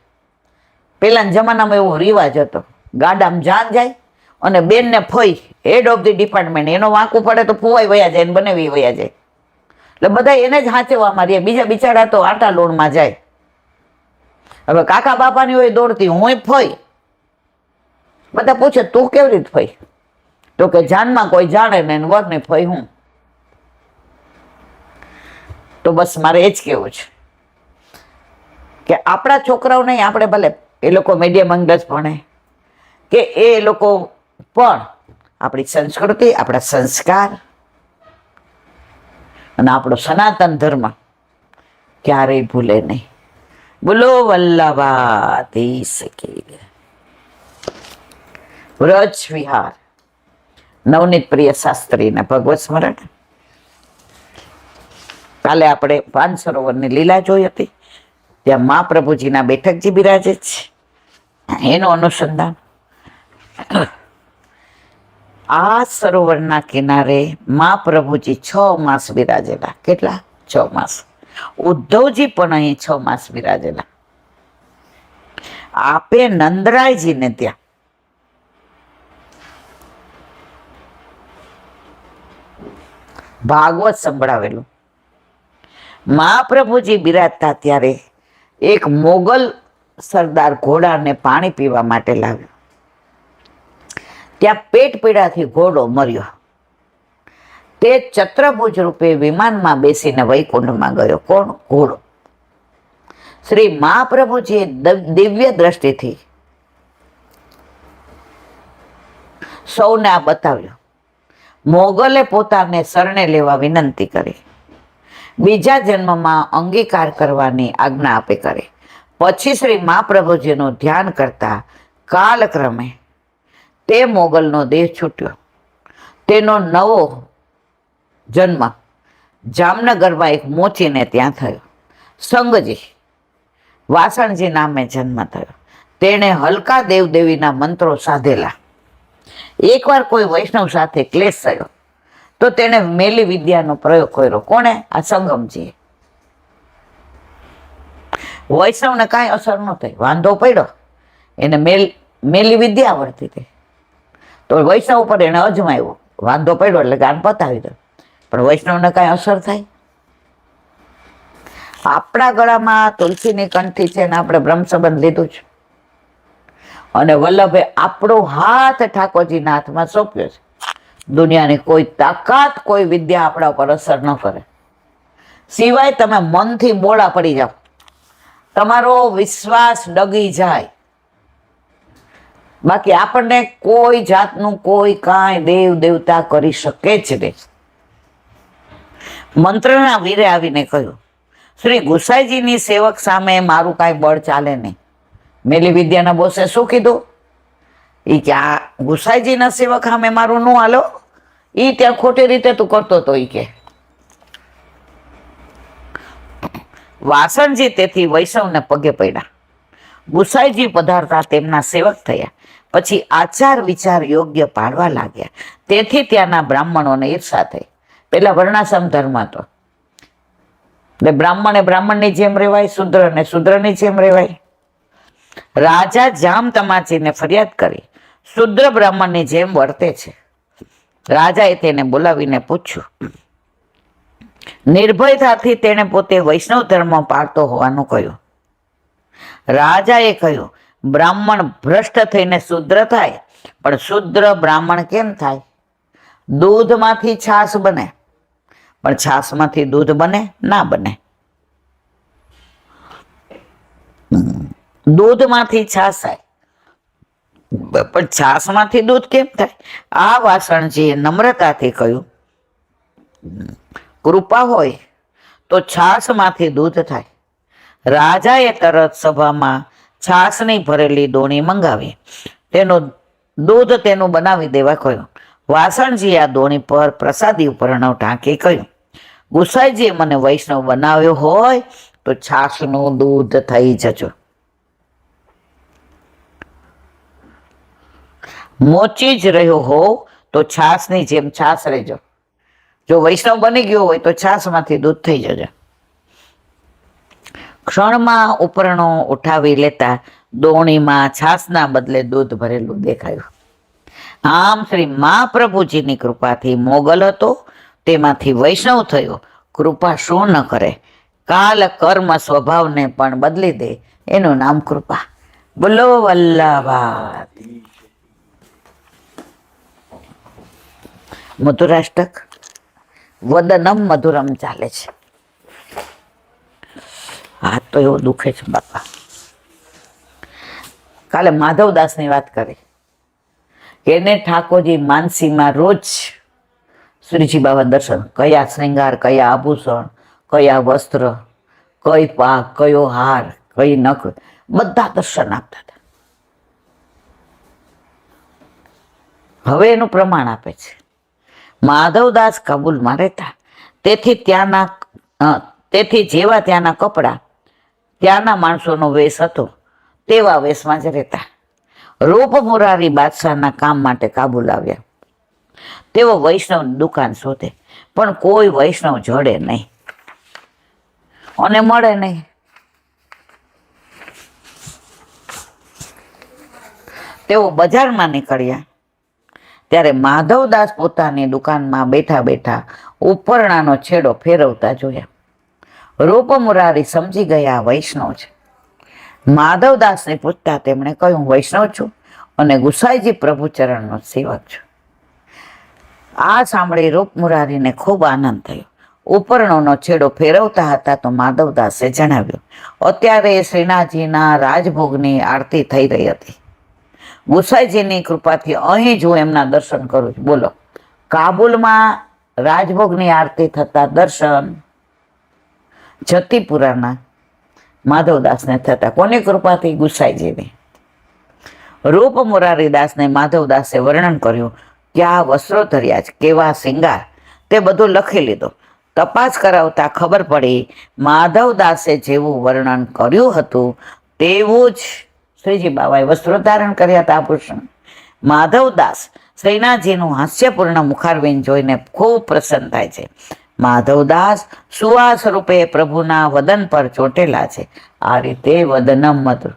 પેલાના જમાનામાં એવો રિવાજ હતો, ગાડામાં જાન જાય અને બેનને ફઈ હેડ ઓફ ધી ડિપાર્ટમેન્ટ, એનો વાંકું પડે તો ફુવાઈ વયા જાય, બનાવી વયા જાય. એટલે બધા એને જ હાંચવા મારીએ, બીજા બિચારા તો આટા લોણમાં જાય. હવે કાકા બાપાની હોય દોડતી, હું ફઈ. બધા પૂછે તું કેવી રીતે ફઈ? તો કે જાનમાં કોઈ જાણે ને વરની ફઈ હું. તો બસ મારે એ જ કહેવું છે કે આપણા છોકરાઓને આપણે ભલે એ લોકો મીડિયમ અંગ્રેજ ભણે કે એ લોકો પણ આપણી સંસ્કૃતિ, આપણા સંસ્કાર અને આપણો સનાતન ધર્મ ક્યારેય ભૂલે નહીં. બોલો વલ્લભાધીશ કી જય. વ્રજ વિહાર નવનીત પ્રિય શાસ્ત્રીને ભગવત સ્મરણ. કાલે આપણે 5 સરોવરની લીલા જોઈ હતી, ત્યાં મહાપ્રભુજીના બેઠકજી બિરાજે છે, એનું અનુસંધાન. આ સરોવરના કિનારે મહાપ્રભુજી 6 માસ બિરાજેલા. કેટલા? 6 માસ. ઉદ્ધવજી પણ અહીં 6 માસ બિરાજેલા. આપે નંદરાયજીને ત્યાં ભાગવત સંભળાવેલું. મહાપ્રભુજી બિરાજતા ત્યારે એક મોગલ સરદાર ઘોડાને પાણી પીવા માટે લાવ્યો. ત્યાં પેટ પીડાથી ઘોડો મર્યો. તે ચત્રભુજ રૂપે વિમાનમાં બેસીને વૈકુંઠમાં ગયો. કોણ? ઘોડો. શ્રી મહાપ્રભુજીએ દિવ્ય દ્રષ્ટિથી સૌને આ બતાવ્યું. મોગલે પોતાને શરણે લેવા વિનંતી કરી. બીજા જન્મમાં અંગીકાર કરવાની આજ્ઞા આપે કરી. પછી શ્રી મહાપ્રભુજીનું ધ્યાન કરતા કાલક્રમે તે મોગલનો દેહ છૂટ્યો. તેનો નવો જન્મ જામનગરમાં એક મોચીને ત્યાં થયો. સંગજી વાસણજી નામે જન્મ થયો. તેણે હલકા દેવદેવીના મંત્રો સાધેલા. એકવાર કોઈ વૈષ્ણવ સાથે ક્લેશ થયો તો તેણે મેલી વિદ્યાનો પ્રયોગ કર્યો. કોણે? આ સંગમજીએ. વૈષ્ણવને કાંઈ અસર ન થઈ, વાંધો પડ્યો, એને મેલી વિદ્યા આવડતી હતી તો વૈષ્ણવ ઉપર એને અજમાવ્યો, વાંધો પડ્યો એટલે ગાન પતાવી દો. પણ વૈષ્ણવને કાંઈ અસર થાય? આપણા ગળામાં તુલસીની કંઠી છે ને આપણે બ્રહ્મ સંબંધ લીધું છે, અને વલ્લભે આપણો હાથ ઠાકોરજીના હાથમાં સોંપ્યો છે. દુનિયાની કોઈ તાકાત, કોઈ વિદ્યા આપણા ઉપર અસર ન કરે, સિવાય તમે મનથી બોળા પડી જાઓ, તમારો વિશ્વાસ ડગી જાય. બાકી આપણને કોઈ જાતનું કોઈ કાંઈ દેવ દેવતા કરી શકે જ નહીં. મંત્રના વીરે આવીને કહ્યું, શ્રી ગુસાઈજીની સેવક સામે મારું કાંઈ બળ ચાલે નહીં. મેલી વિદ્યાના બોસે શું કીધું? એ કે આ ગુસાઈજીના સેવક સામે મારું નું હાલો, એ ત્યાં ખોટી રીતે તું કરતો હતો. એ કે વાસણજી તેથી વૈષ્ણવને પગે પડ્યા. ગુસાઈજી પધારતા તેમના સેવક થયા. પછી આચાર વિચાર યોગ્ય પાડવા લાગ્યા. તેથી ત્યાંના બ્રાહ્મણોને ઈર્ષા થઈ. પેલા વર્ણાશ્રમ ધર્મ હતો, એટલે બ્રાહ્મણે બ્રાહ્મણની જેમ રહેવાય, શૂદ્રને શૂદ્રની જેમ રહેવાય. રાજા જામ તમાચીને ફરિયાદ કરી, શૂદ્ર બ્રાહ્મણની જેમ વર્તે છે. રાજાએ તેને બોલાવીને પૂછ્યું. નિર્ભયતાથી તેણે પોતે વૈષ્ણવ ધર્મ પાળતો હોવાનું કહ્યું. રાજાએ કહ્યું, બ્રાહ્મણ ભ્રષ્ટ થઈને શૂદ્ર થાય, પણ શૂદ્ર બ્રાહ્મણ કેમ થાય? દૂધમાંથી છાશ બને, પણ છાશમાંથી દૂધ બને ના બને? દૂધમાંથી છાશ થાય, પણ છાશમાંથી દૂધ કેમ થાય? આ વાસણજીએ નમ્રતાથી કહ્યું, કૃપા હોય તો છાશમાંથી દૂધ થાય. રાજાએ તરત સભામાં છાશની ભરેલી દોણી મંગાવી, તેનું દૂધ તેનું બનાવી દેવા કહ્યું. વાસણજીએ આ દોણી પર પ્રસાદી ઉપરણવ ઢાંકી કહ્યું, ગુસાઈજીએ મને વૈષ્ણવ બનાવ્યો હોય તો છાશનું દૂધ થઈ જજો. મોચી જ રહ્યો હોવ તો છાશની જેમ છાશ રહેજો. જો વૈષ્ણવ બની ગયો હોય તો છાશમાંથી દૂધ થઈ જજો. ક્ષણમાં ઉપરણો ઉઠાવી લેતા દોણીમાં છાશના બદલે દૂધ ભરેલું દેખાયું. આમ શ્રી મહાપ્રભુજીની કૃપાથી મોગલ હતો, તેમાંથી વૈષ્ણવ થયો. કૃપા શું ન કરે? કાલ કર્મ સ્વભાવને પણ બદલી દે, એનું નામ કૃપા. બોલો વલ્લભા. મધુરાષ્ટક વદનમ મધુરમ ચાલે છે. હા તો એવું દુખે છે બાપા. કાલે માધવદાસની વાત કરી, એને ઠાકોરજી માનસીમાં રોજ શ્રીજી બાબા દર્શન, કયા શ્રૃંગાર, કયા આભૂષણ, કયા વસ્ત્ર, કઈ પાક, કયો હાર, કઈ નખ, બધા દર્શન આપતા હતા. હવે એનું પ્રમાણ આપે છે. માધવદાસ કાબુલમાં રહેતા, તેથી જેવા ત્યાંના કપડા, ત્યાંના માણસોનો વેશ હતો, તેવા વેશમાં જ રહેતા. રૂપ મુરારી બાદશાહના કામ માટે કાબુલ આવ્યા. તેઓ વૈષ્ણવની દુકાન શોધે, પણ કોઈ વૈષ્ણવ જડે નહીં અને મળે નહીં. તેઓ બજારમાં નીકળ્યા ત્યારે માધવદાસ પોતાની દુકાનમાં બેઠા બેઠા ઉપરણાનો છેડો ફેરવતા જોયા. રૂપ મુરારી સમજી ગયા વૈષ્ણવ છે. માધવદાસને પૂછતા તેમણે કહ્યું, વૈષ્ણવ છું અને ગુસાઈજી પ્રભુચરણનો સેવક છું. આ સાંભળી રૂપ મુરારીને ખૂબ આનંદ થયો. ઉપરણોનો છેડો ફેરવતા હતા તો માધવદાસે જણાવ્યું, અત્યારે શ્રીનાથજીના રાજભોગની આરતી થઈ રહી હતી. ગુસાઈજીની કૃપાથી અહીં જ હું એમના દર્શન કરું છું. બોલો, કાબુલમાં રાજભોગની આરતી થતા દર્શન જતીપુરાના માધવદાસને થતા. કોની કૃપાથી? ગુસાઈજીની. રૂપ મુરારીદાસને માધવદાસે વર્ણન કર્યું, ક્યાં વસ્ત્રો ધર્યા છે, કેવા શિંગાર, તે બધું લખી લીધું. તપાસ કરાવતા ખબર પડી, માધવદાસે જેવું વર્ણન કર્યું હતું તેવું જ શ્રીજી બાબાએ વસ્ત્રો ધારણ કર્યા હતા, આભૂષણ. માધવદાસ શ્રીનાથજીનું હાસ્યપૂર્ણ મુખારવિંદ જોઈને ખૂબ પ્રસન્ન થાય છે. માધવદાસ સુવાસ રૂપે પ્રભુના વદન પર ચોટેલા છે. આ રીતે વદનમ મધુર.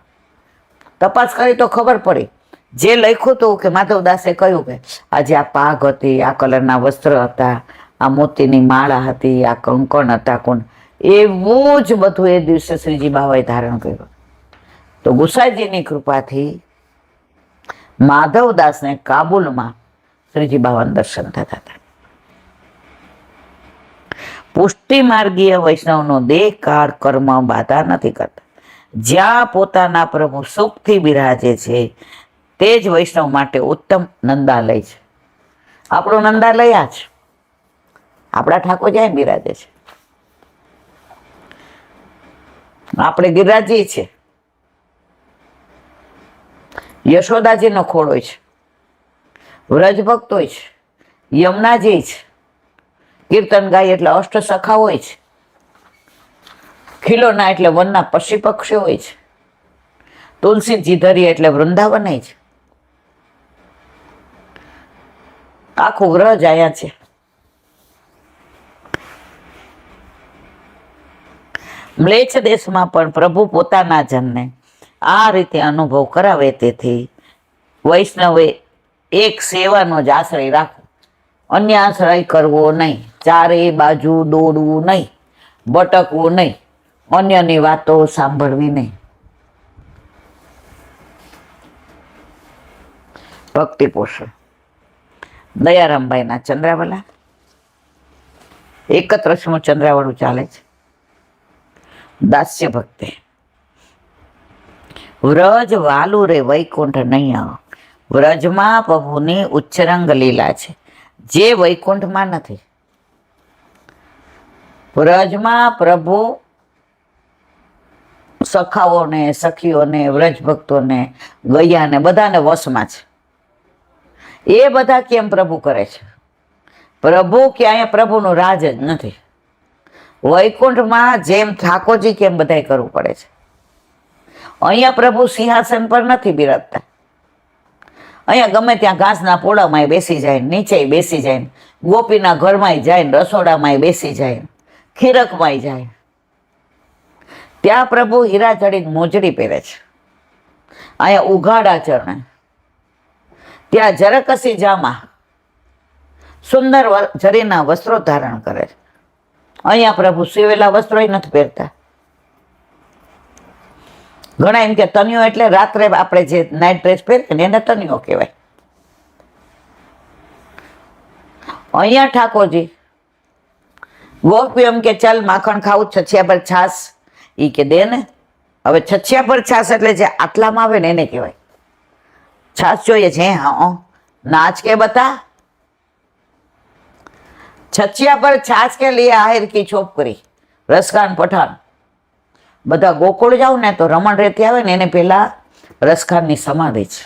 તપાસ કરી તો ખબર પડી, જે લખ્યું હતું કે માધવદાસે કહ્યું કે આજે આ પાઘ હતી, આ કલરના વસ્ત્ર હતા, આ મોતીની માળા હતી, આ કંકણ હતા, એવું જ બધું એ દિવસે શ્રીજી બાવાએ ધારણ કર્યું. તો ગુસાઈજીની કૃપાથી માધવદાસને કાબુલમાં શ્રીજી બાવાના દર્શન થતા હતા. પુષ્ટિ માર્ગીય વૈષ્ણવનો દેહ કાળ કર્મ બાધા નથી કરતા. જ્યાં પોતાના પ્રભુ સુખથી બિરાજે છે તે જ વૈષ્ણવ માટે ઉત્તમ નંદાલય છે. આપણું નંદાલય આ છે. આપણા ઠાકોર જ્યાં બિરાજે છે. આપણે ગિરિરાજી છે. યશોદાજીનો ખોળ હોય છે, વ્રજભક્ત હોય છે, યમુનાજી છે, કીર્તન ગાય એટલે અષ્ટ સખા હોય છે, ખીલોના એટલે વનના પશુ પક્ષી હોય છે, તુલસીજી ધરી એટલે વૃંદાવન છે. આખું વ્રજ આયા છે. મ્લેચ્છ દેશમાં પણ પ્રભુ પોતાના જનને આ રીતે અનુભવ કરાવે. તેથી વૈષ્ણવે એક સેવાનો જ આશ્રય રાખવો, અન્ય આશ્રય કરવો નહીં, ચારે બાજુ દોડવું નહીં, ભટકવું નહીં, અન્યની વાતો સાંભળવી નહીં. ભક્તિ પોષણ દયારામભાઈના ચંદ્રાવલા 31મું ચંદ્રાવળું ચાલે છે. દાસ્ય ભક્તિ વ્રજ વાલુ રે વૈકુંઠ નહીં. વ્રજમાં પ્રભુની ઉચ્ચરંગ લીલા છે જે વૈકુંઠમાં નથી. વ્રજમાં પ્રભુ સખાઓને, સખીઓને, વ્રજ ભક્તોને, ગૈયાને બધાને વશમાં છે. એ બધા કેમ પ્રભુ કરે છે? પ્રભુ કે અહીંયા પ્રભુનું રાજ જ નથી. વૈકુંઠમાં જેમ ઠાકોરજી કેમ બધાય કરવું પડે છે. અહીંયા પ્રભુ સિંહાસન પર નથી બિરાજતા. અહીંયા ગમે ત્યાં ઘાસના પોડામાં બેસી જાય, નીચે બેસી જાય, ગોપીના ઘરમાં જાય, રસોડામાં બેસી જાય, ખીરકમાં જાય. ત્યાં પ્રભુ હીરા જડીને મોજડી પહેરે છે. અહીંયા ઉઘાડા ચરણે, ત્યાં જરકસી જામાં સુંદર જરીના વસ્ત્રો ધારણ કરે છે. અહીંયા પ્રભુ સીવેલા વસ્ત્રો નથી પહેરતા. ઘણા એમ કે તનિયો એટલે રાત્રે આપણે જે નાઇટ ડ્રેસ પહેરીએ ને એને તનિયો કહેવાય. અહીંયા ઠાકોરજી ગોપી એમ કે ચાલ માખણ ખાવું, છછિયા પર છાસ, ઈ કે દે ને. હવે છછિયા પર છાસ એટલે જે આટલામાં આવે ને એને કહેવાય. છાસ જોઈએ છે, હા નાચ કે બતા. છછિયા પર છાસ કે લીએ આહિર કી છોકરી, રસખાન પઠાણ. બધા ગોકુળ જાવ ને તો રમણ રેતી આવે ને એને પેલા રસખાનની સમાધિ છે.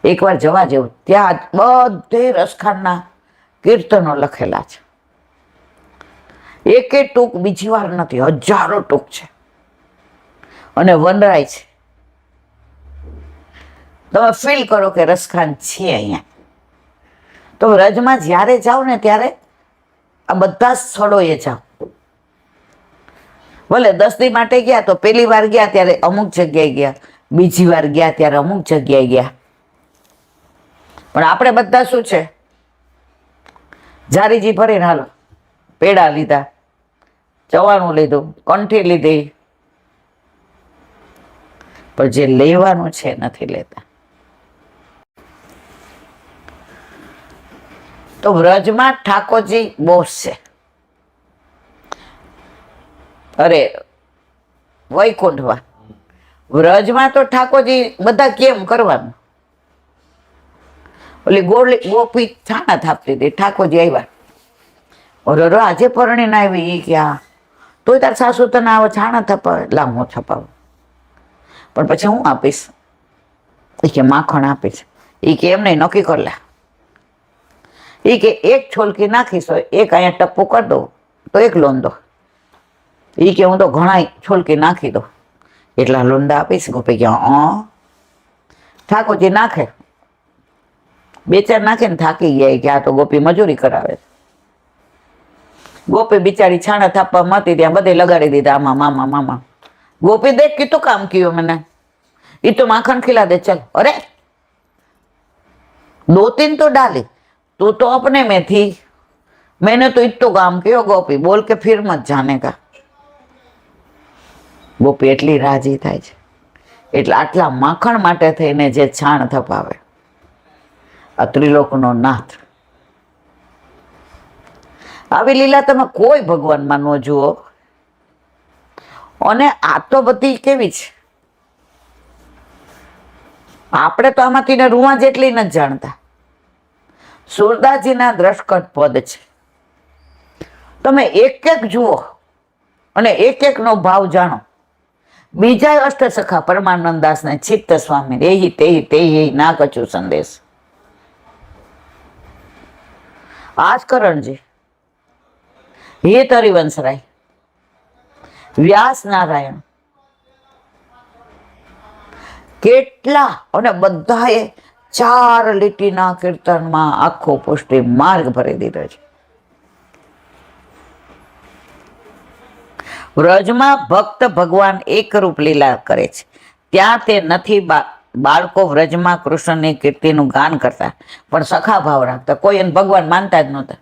એકવાર જવા જેવું. ત્યાં બધે રસખાનના કીર્તનો લખેલા છે. એકે ટૂંક બીજી વાર નથી, હજારો ટૂંક છે અને વનરાય છે. તમે ફીલ કરો કે રસખાન છે અહીંયા. તો વ્રજમાં જ્યારે જાઓ ને ત્યારે આ બધા સ્થળોએ જાઓ. ભલે 10 દી માટે ગયા તો પહેલી વાર ગયા ત્યારે અમુક જગ્યાએ ગયા, બીજી વાર ગયા ત્યારે અમુક જગ્યાએ ગયા. પણ આપણે બધા શું છે, જારીજી ભરીને હાલો, પેડા લીધા, ચવાણું લીધું, કંઠી લીધી, પણ જે લેવાનું છે નથી લેતા. તો વ્રજમાં ઠાકોરજી બોસ છે. અરે વૈકુંઠમાં વ્રજમાં તો ઠાકોરજી બધા કેમ કરવાનું. ઓલી ગોપી છાણા થાપતી હતી, ઠાકોરજી આવ્યા. ઓરો આજે પરણીને આવી એ ક્યાં તોય તાર સાસુ તને આવો છાણા થપાવે, લાંબો છપાવે. પણ પછી હું આપીશ, એ કે માખણ આપીશ. એ કે એમને નક્કી કરી લે. એ કે એક છોલકી નાખીશ, એક અહીંયા ટપ્પું કરી દો તો એક લોંદો. એ કે હું તો ઘણા છોલકી નાખી દો એટલા લોંદા આપીશ. ગોપી કે ઠાકોરજી નાખે, 2-4 નાખે ને થાકી ગયા કે આ તો ગોપી મજૂરી કરાવે. ગોપી બિચારી છાણા થાપવા માતી ત્યાં બધે લગાડી દીધા. આમાં મામા મામા. ગોપી દેખ કીધું કામ કયું मैंने, ये तो माखन खिला दे चल. अरे 2-3 तो डाली, तू तो अपने में थी, मैंने तो इतो काम कियो गोपी बोल के फिर मत जाने का। ગોપી એટલી રાજી થાય છે, એટલે આટલા માખણ માટે થઈને જે છાણ થપાવે આ ત્રિલોકનો નાથ. આવી લીલા તમે કોઈ ભગવાનમાં ન જુઓ. અને આ તો બધી કેવી છે, આપણે તો આમાંથી ને રૂવા જેટલી નથી જાણતા. સુરદાસજીના દ્રષ્કટ પદ છે, તમે એક એક જુઓ અને એક એક નો ભાવ જાણો. બીજા અષ્ટસખા પરમાનંદાસ ને ચિત્ત સ્વામી એહી તેહી તેહી ના કચું સંદેશ. આસ્કરણજી, હિત હરિવંશરાય, વ્યાસ નારાયણ, કેટલા અને બધાએ 4 લીટીના કીર્તનમાં આખો પુષ્ટિ માર્ગ ભરી દીધો છે. વ્રજમાં ભક્ત ભગવાન એક રૂપ લીલા કરે છે, ત્યાં તે નથી બાળકો વ્રજમાં કૃષ્ણની કીર્તિનું ગાન કરતા પણ સખા ભાવ રાખતા. કોઈ એને ભગવાન માનતા જ નહોતા.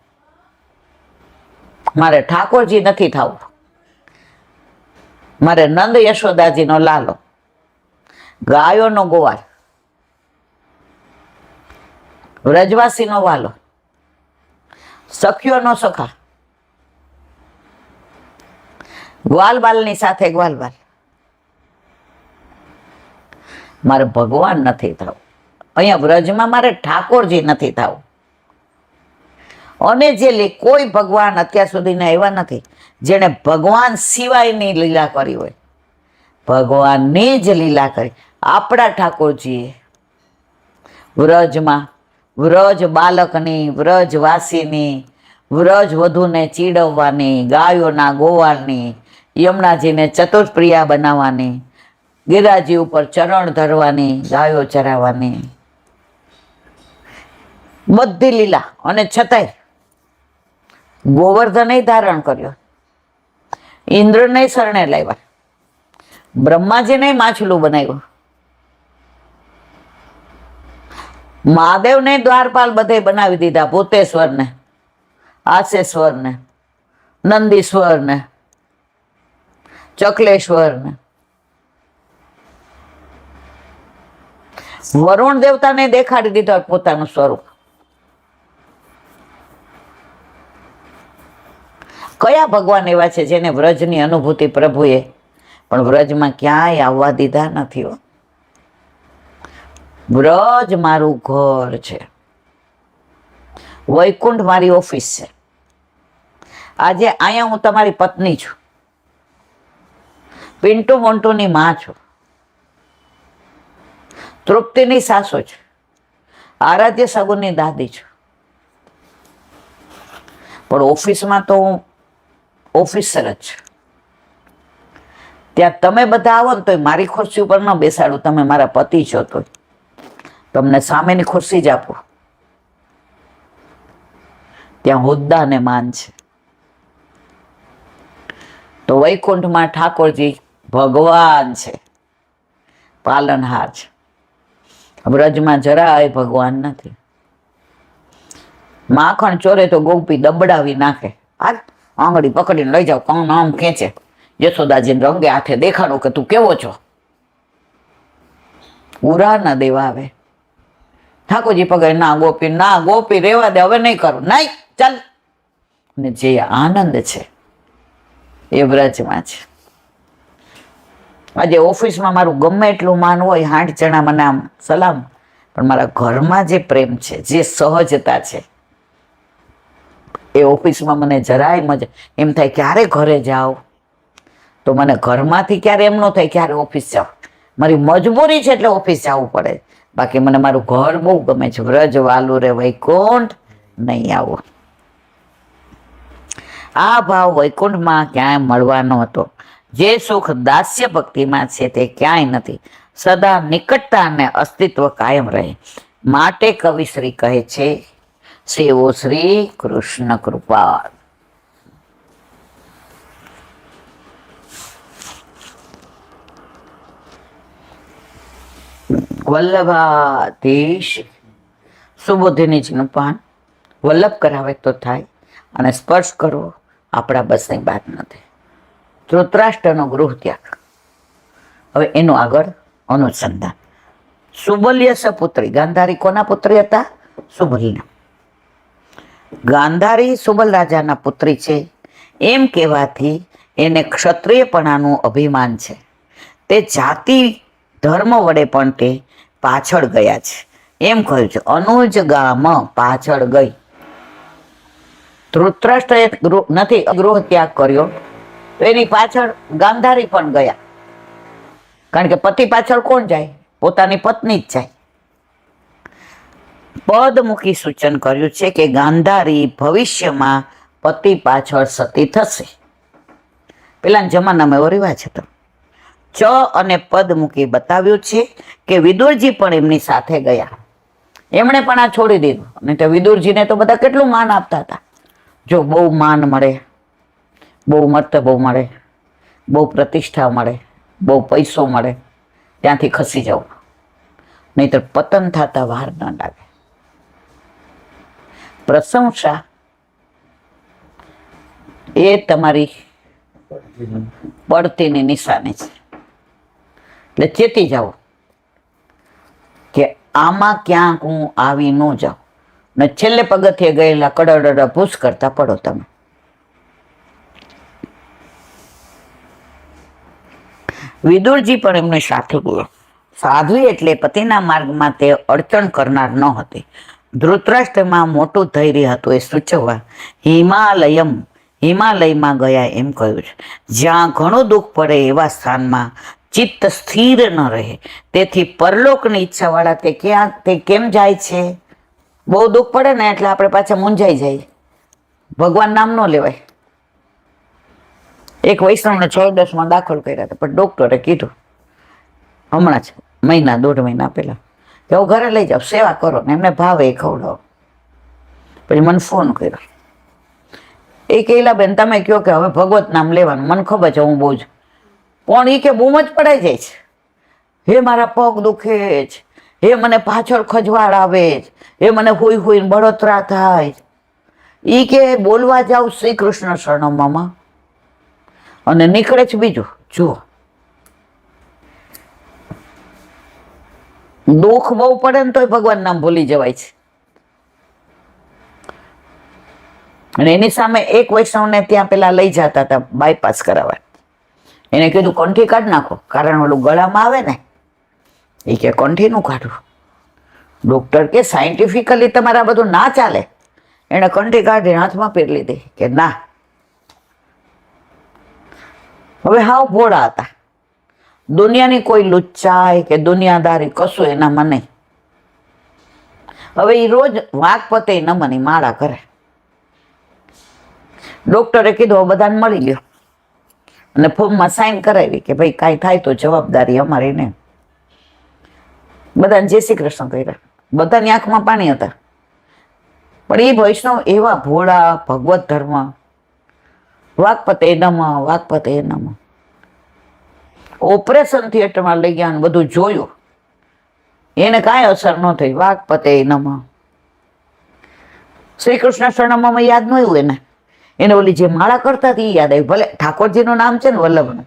મારે ઠાકોરજી નથી થવું, મારે નંદ યશોદાજીનો લાલો, ગાયોનો ગોવાળ, વ્રજવાસીનો વાલો, સખીઓનો સખા, ગ્વાલબાલની સાથે ગ્વાલબાલ. મારે ભગવાન નથી થવું. અહીંયા વ્રજમાં મારે ઠાકોરજી નથી થવું. અને જે કોઈ ભગવાન અત્યાર સુધીના એવા નથી જેને ભગવાન સિવાયની લીલા કરી હોય. ભગવાનની જ લીલા કરી. આપણા ઠાકોરજીએ વ્રજમાં વ્રજ બાલકની, વ્રજવાસીની, વ્રજ વધુને ચીડવવાની, ગાયોના ગોવાળની, યમુનાજીને ચતુર્પ્રિયા બનાવવાની, ગિરાજી ઉપર ચરણ ધરવાની, ગાયો ચરાવવાની, બધી લીલા. અને છતાંય ગોવર્ધને ધારણ કર્યો, ઇન્દ્રને શરણે લાવ્યા, બ્રહ્માજીને માછલું બનાવ્યું, મહાદેવને દ્વારપાલ બધે બનાવી દીધા, ભૂતેશ્વરને, આશેશ્વરને, નંદીશ્વરને, ચકલેશ્વરને, વરુણ દેવતાને દેખાડી દીધો પોતાનું સ્વરૂપ. કયા ભગવાન એવા છે જેને વ્રજની અનુભૂતિ પ્રભુએ પણ વ્રજમાં ક્યાંય આવવા દીધા નથી. વ્રજ મારું ઘર છે, વૈકુંઠ મારી ઓફિસ છે. આજે અહીંયા હું તમારી પત્ની છું, પિન્ટુ મોન્ટુની માં છું, તૃપ્તિની સાસુ છું, આરાધ્ય સગુનની દાદી છું. પણ ઓફિસમાં તો હું ઓફિસર જ છું. ત્યાં તમે બધા આવો ને તો મારી ખુરશી ઉપર ન બેસાડું. તમે મારા પતિ છો તો તમને સામેની ખુરશી જ આપો. ત્યાં હોદ્દા ને માન છે. તો વૈકુંઠમાં ઠાકોરજી ભગવાન છે, પાલનહાર છે. વ્રજમાં જરાય ભગવાન નથી. માખણ ચોરે તો ગોપી દબડાવી નાખે, આંગળી પકડીને લઈ જાવ, કામ આમ ખેંચે, યશોદાજીને રંગે હાથે દેખાડો કે તું કેવો છો. ઉરા ના દેવા આવે. ઠાકોરજી પગે ના ગોપી, ના ગોપી રેવા દે, હવે નહીં કરું, નહીં ચાલ. ને જે આનંદ છે એ વ્રજમાં છે. આજે ઓફિસમાં મારું ગમે એટલું માન હોય, 8 જણા મને આમ સલામ, પણ મારા ઘરમાં જે પ્રેમ છે, જે સહજતા છે, એ ઓફિસમાં મને જરાય મજા. એમ થાય ક્યારે ઘરે જાઓ, તો મને ઘરમાંથી ક્યારે એમ ન થાય ક્યારે ઓફિસ જાઓ. મારી મજબૂરી છે એટલે ઓફિસ જવું પડે. બાકી મને મારું ઘર બહુ ગમે છે. વ્રજ વાલું રે વૈકુંઠ નહીં આવો. આ ભાવ વૈકુંઠમાં ક્યાંય મળવાનો હતો. જે સુખ દાસ્ય ભક્તિમાં છે તે ક્યાંય નથી. સદા નિકટતા અને અસ્તિત્વ કાયમ રહે. માટે કવિશ્રી કહે છે, સેવો શ્રી કૃષ્ણ કૃપા. વલ્લભાધીશ સુબોધિનીજીનું પાન વલ્લભ કરાવે તો થાય. અને સ્પર્શ કરવો આપણા બસની વાત નથી. ધૃતરાષ્ટ્રનો ગૃહ ત્યાગ. હવે એનું આગળ અનુસંધાન. સુબલ્ય સપુત્રી. ગાંધારી કોના પુત્રી હતા? સુબલના. ગાંધારી સુબલ રાજાના પુત્રી છે એમ કહેવાથી એને ક્ષત્રિયપણાનું અભિમાન છે. તે જાતિ ધર્મ વડે પણ તે પાછળ ગયા છે એમ કહ્યું છે. અનુજ ગામ પાછળ ગઈ. ધૃતરાષ્ટ્રએ નથી ગૃહ ત્યાગ કર્યો તો એની પાછળ ગાંધારી પણ ગયા. કારણ કે પતિ પાછળ કોણ જાય? પોતાની પત્ની જ જાય. પદ મૂકી સૂચન કર્યું છે કે ગાંધારી ભવિષ્યમાં પતિ પાછળ સતી થશે. પેલા જમાનામાં એવો રિવાજ હતો. ચ અને પદ મૂકી બતાવ્યું છે કે વિદુરજી પણ એમની સાથે ગયા. એમણે પણ આ છોડી દીધું. અને તો વિદુરજીને તો બધા કેટલું માન આપતા હતા. જો બહુ માન મળે, બહુ મર્તબો મળે, બહુ પ્રતિષ્ઠા મળે, બહુ પૈસો મળે, ત્યાંથી ખસી જવું, નહીતર પતન થતા વાર ન લાગે. પ્રશંસા એ તમારી પડતીની નિશાની છે. એટલે ચેતી જાઓ કે આમાં ક્યાંક હું આવી ન જાઉં ને છેલ્લે પગથિયે ગયેલા કડડ ભૂસ કરતા પડો તમે. વિદુરજી પણ એમને સાથે ગયો. સાધ્વી એટલે પતિના માર્ગમાં તે અડચણ કરનાર ન હતી. ધૃતરાષ્ટ્રમાં મોટું ધૈર્ય હતું એ સૂચવવા હિમાલયમાં ગયા એમ કહ્યું છે. જ્યાં ઘણું દુઃખ પડે એવા સ્થાનમાં ચિત્ત સ્થિર ન રહે. તેથી પરલોકની ઈચ્છાવાળા તે કેમ જાય છે? બહુ દુઃખ પડે ને એટલે આપણે પાછા મૂંઝાઈ જાય. ભગવાન નામ ન લેવાય. એક વૈષ્ણવને 6-10માં દાખલ કર્યા હતા, પણ ડોક્ટરે કીધું હમણાં જ દોઢ મહિના પહેલા કે હું ઘરે લઈ જાઓ, સેવા કરો ને એમને ભાવે એ ખવડાવો. પછી મને ફોન કર્યો. એ કહેલા બેન તમે કહો કે હવે ભગવત નામ લેવાનું. મને ખબર છે હું બહુ જ, પણ એ કે બૂમ જ પડાઈ જાય છે. હે મારા પગ દુખે છે, હે મને પાછળ ખજવાળ આવે છે, હે મને હુઈ હુઈને બળતરા થાય. એ કે બોલવા જાવ શ્રી કૃષ્ણ શરણમમાં અને નીકળે છે બીજું. જુઓ, દુઃખ બહુ પડે ને તોય ભગવાન નામ ભૂલી જવાય છે. અને એની સામે એક વૈષ્ણવને ત્યાં પેલા લઈ જતા હતા બાયપાસ કરાવવા. એને કીધું કંઠી કાઢ નાખો, કારણ ઓલું ગળામાં આવે ને. એ કે કંઠીનું કાઢું. ડોક્ટર કે સાયન્ટિફિકલી તમારા બધું ના ચાલે. એને કંઠી કાઢીને હાથમાં પહેરી લીધી કે ના. હવે હાવ ભોળા હતા. દુનિયાની કોઈ લુચ્ચાઈ કે દુનિયાદારી કશું એનામાં નહીં. હવે એ રોજ વાઘપતે નમની માળા કરે. ડોક્ટરે કીધું બધાને મળી ગયો અને ફોર્મમાં સાઈન કરાવી કે ભાઈ કાંઈ થાય તો જવાબદારી અમારી ને. બધાને જય શ્રી કૃષ્ણ કર્યા. બધાની આંખમાં પાણી હતા. પણ એ વૈષ્ણવ એવા ભોળા, ભગવત ધર્મ, વાઘપતે નમ. ઓપરેશન થિયેટરમાં લઈ ગયા બધું જોયું, એને કાંઈ અસર ન થઈ. વાઘપતે નમ. શ્રી કૃષ્ણ શરણમાં યાદ ન આવ્યું એને ઓલી જે માળા કરતા હતી યાદ આવી. ભલે ઠાકોરજીનું નામ છે ને વલ્લભનું.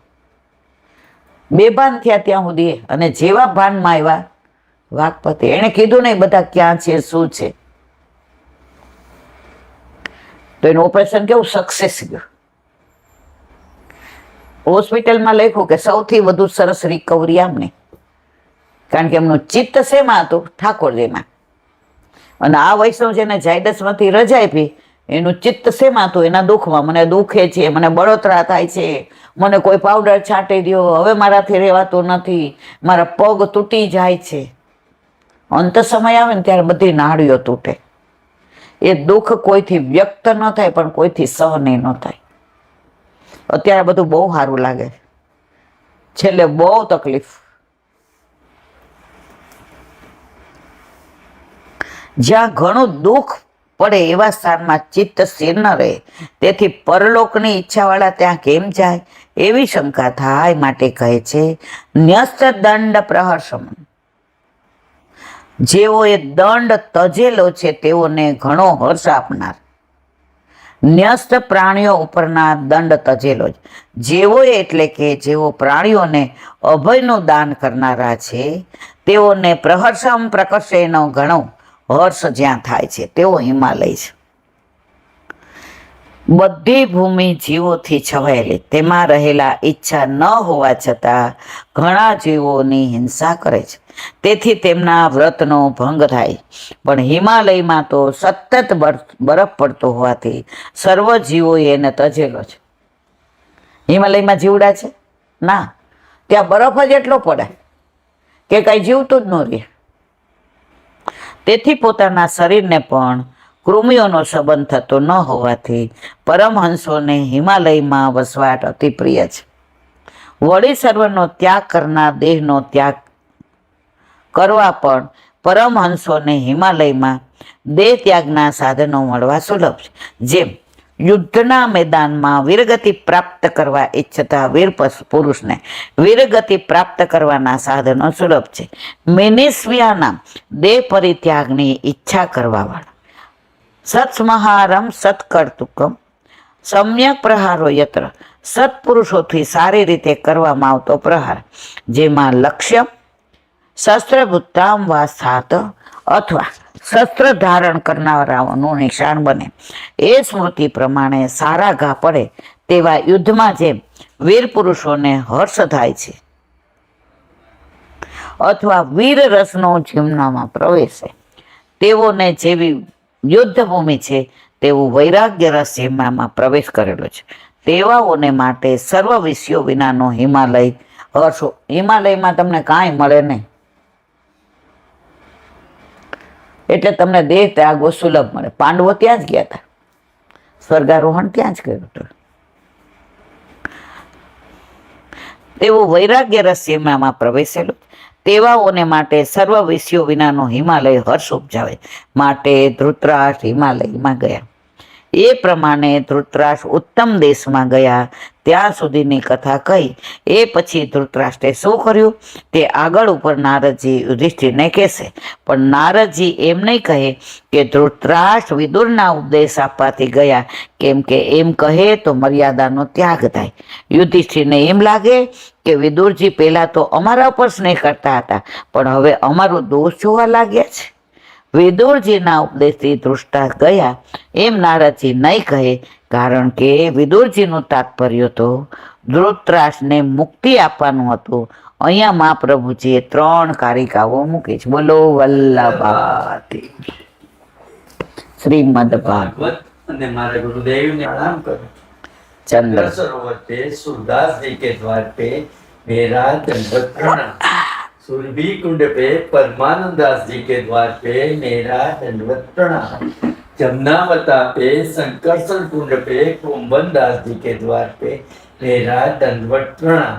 બેભાન થયા ત્યાં સુધી. અને જેવા ભાનમાં આવ્યા વાઘપતે, એને કીધું નહીં બધા ક્યાં છે શું છે. તો એનું ઓપરેશન કેવું સક્સેસ ગયું. હોસ્પિટલમાં લખ્યું કે સૌથી વધુ સરસ રિકવરી આમને, કારણ કે એમનું ચિત્ત શેમાં હતું? ઠાકોરજીમાં. અને આ વૈષ્ણવ જેને જાયદસમાંથી રજા આપી એનું ચિત્ત શેમાં હતું? એના દુઃખમાં. મને દુખે છે, મને બળતરા થાય છે, મને કોઈ પાવડર છાંટી દો, હવે મારાથી રહેવાતું નથી, મારા પગ તૂટી જાય છે. અંત સમય આવે ને ત્યારે બધી નાડીઓ તૂટે. એ દુઃખ કોઈથી વ્યક્ત ન થાય પણ કોઈથી સહન ન થાય. અત્યારે બધું બહુ સારું લાગે, છેલ્લે બહુ તકલીફ. જ્યાં ઘણું દુઃખ પડે એવા સ્થાનમાં ચિત્ત સ્થિર ન રહે. તેથી પરલોકની ઈચ્છાવાળા ત્યાં કેમ જાય એવી શંકા થાય. માટે કહે છે ન્યસ્ત દંડ પ્રહર્ષમ. જેઓએ દંડ તજેલો છે તેઓને ઘણો હર્ષ આપનાર. ન્યસ્ત પ્રાણીઓ ઉપરના દંડ તજેલો જ. જેવો એટલે કે જેઓ પ્રાણીઓને અભયનું દાન કરનારા છે તેઓને પ્રહર્ષમ પ્રકર્ષેનો ઘણો હર્ષ જ્યાં થાય છે તેવો હિમાલય છે. બધી ભૂમિ જીવોથી છવાયેલી, તેમાં રહેલા ઈચ્છા ન હોવા છતાં ઘણા જીવોની હિંસા કરે છે, તેથી તેમના વ્રતનો ભંગ થાય. પણ હિમાલયમાં તો સતત બરફ પડતો હોવાથી સર્વ જીવોએ એને તજેલો છે. હિમાલયમાં જીવડા છે ના, ત્યાં બરફ જ એટલો પડે કે કઈ જીવતું જ ન રહે. તેથી પોતાના શરીરને પણ કૃમિઓનો સંબંધ થતો ન હોવાથી પરમહંસોને હિમાલયમાં વસવાટ અતિ પ્રિય છે. વળી સર્વનો ત્યાગ કરનાર દેહનો ત્યાગ કરવા પણ પરમહંસોને હિમાલયમાં દેહ ત્યાગના સાધનો મળવા સુલભ છે. જેમ યુદ્ધના મેદાનમાં વીરગતિ પ્રાપ્ત કરવા ઈચ્છતા વીર પુરુષને વીરગતિ પ્રાપ્ત કરવાના સાધનો સુલભ છે. મેનિસ્વિયાના દેહ પરિત્યાગની ઈચ્છા કરવાવાળા સત્સમહારમ સત્કર્તુકમ સમ્યક પ્રહારો યત્ર, સત્પુરુષોથી સારી રીતે કરવામાં આવતો પ્રહાર જેમાં લક્ષ્ય શસ્ત્રભુત્તામ વા સ્થાત અથવા શસ્ત્ર ધારણ કરનારાઓનું નિશાન બને. એ સ્મૃતિ પ્રમાણે સારા ઘા પડે તેવા યુદ્ધમાં જેમ વીર પુરુષોને હર્ષ થાય છે અથવા વીર રસનો જીમનામાં પ્રવેશે, તેઓને જેવી યુદ્ધભૂમિ છે તેવું વૈરાગ્ય રસ જેમનામાં પ્રવેશ કરેલો છે, તેવાઓને માટે સર્વ વિષયો વિનાનો હિમાલય હર્ષો. હિમાલયમાં તમને કાંઈ મળે નહીં એટલે તમને દેહ ત્યાગો સુલભ મળે. પાંડવો ત્યાં જ ગયા હતા, સ્વર્ગારોહણ ત્યાં જ કર્યું હતું. તેવું વૈરાગ્ય રસ જેમનામાં પ્રવેશેલું, તેવાઓને માટે સર્વ વિષયો વિનાનો હિમાલય હર્ષ ઉપજાવે. માટે ધૃતરાષ્ટ્ર હિમાલયમાં ગયા. એ પ્રમાણે ધૃતરાષ્ટ્ર ઉત્તમ દેશમાં ગયા ત્યાં સુધીની કથા કહી. એ પછી ધૃતરાષ્ટ્રે શું કર્યું તે આગળ ઉપર નારદજી યુધિષ્ઠિરને કહેશે. પણ નારદજી એમ નહીં કહે કે ધૃતરાષ્ટ્ર વિદુરના ઉપદેશ આપવાથી ગયા, કેમ કે એમ કહે તો મર્યાદાનો ત્યાગ થાય. યુધિષ્ઠિરને એમ લાગે કે વિદુરજી પહેલા તો અમારા ઉપર સ્નેહ કરતા હતા પણ હવે અમારો દોષ જોવા લાગ્યા છે. વિદુરજીના ઉપદેશથી ધૃષ્ટા ગયા એમ નારદજી નહીં કહે, કારણ કે વિદુરજીનું તાત્પર્ય તો ધૃતરાષ્ટ્રને મુક્તિ આપવાનું હતું. અહીંયા મહાપ્રભુજીએ 3 કારિકાઓ મૂકી છે. બોલો વલ્લભાતી શ્રીમદ ભાગવત. અને મારા ગુરુદેવને પ્રણામ કરું. ચંદ્ર सरोवर पे सूरदास जी के द्वार पे मेरा दंडवत प्रणाम. सुरभि कुंड पे परमानंद दास जी के द्वार पे मेरा दंडवत प्रणाम. जमुनावता पे संकर्षण कुंड पे कुंभन दास जी के द्वार पे मेरा दंडवत प्रणाम.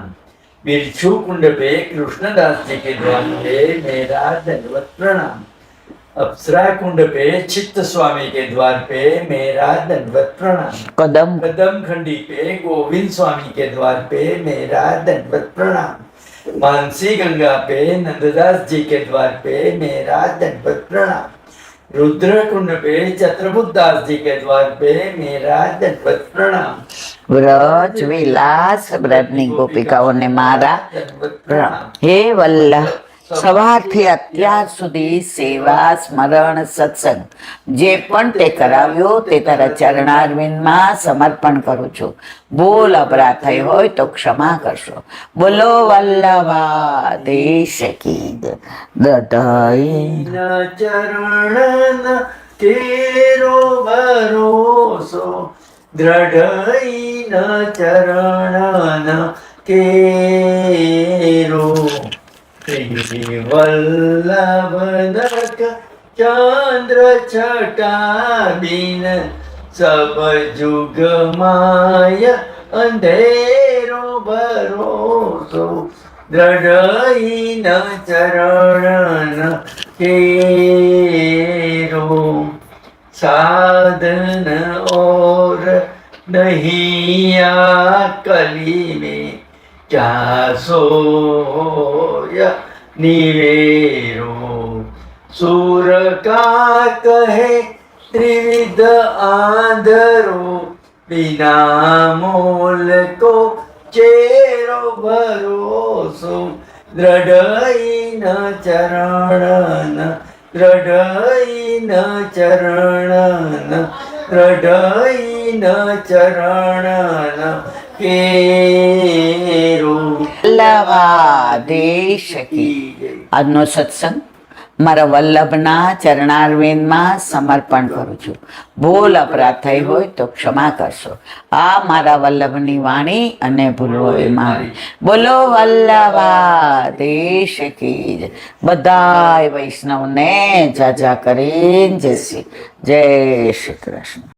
बिरछू कुंड पे कृष्णदास जी के द्वार पे मेरा दंडवत प्रणाम. अप्सरा कुंड पे चित्त स्वामी के द्वार पे मेरा दंडवत प्रणाम. કદમ कदम खंडी पे गोविंद स्वामी के द्वार पे मेरा दंडवत प्रणाम. मानसी गंगा पे नंददास जी के द्वार पे मेरा दंडवत प्रणाम. रुद्र कुंड पे छत्रबुद्ध दास जी के द्वार पे मेरा दंडवत प्रणाम. વ્રજ વિલાસ વ્રજની ગોપિકાઓને મારા दंडवत प्रणाम. હે વલ્લભ, સવારથી અત્યાર સુધી સેવા સ્મરણ સત્સંગ જે પણ તે કરાવ્યો તે તારા ચરણારવિંદમાં સમર્પણ કરું છું. ભૂલ અપરાધ થઈ હોય તો ક્ષમા કરશો. બોલો વલ્લભાધીશ કી દધાઈ ચરણ કેરો ભરોસો દ્રઢઈ ચરણ કેરો. શ્રી વલ્લભ ચંદ્ર છટા બિન સબ જુગ માય અંધેરો ભરોસો દ્રઢઈ ચરણ કેરો. साधन और नहीं आ कली में क्या सोया निवेरो. सूर का कहे ત્રિવિધ આંધળો વિના મોલ કો ચેરો ભરોસો દ્રઢઈન ચરણ દ્રઢઈન ચરણ દ્રઢઈન ચરણ કેરો વલ્લભા દેશ કી. આજનો સત્સંગ મારા વલ્લભના ચરણારવિંદમાં સમર્પણ કરું છું. ભૂલ અપરાધ થઈ હોય તો ક્ષમા કરશો. આ મારા વલ્લભની વાણી અને ભૂલ હોય મારી. બોલો વલ્લભા દેશ કી જય. બધાય વૈષ્ણવને જાજા કરીને જય શ્રી કૃષ્ણ.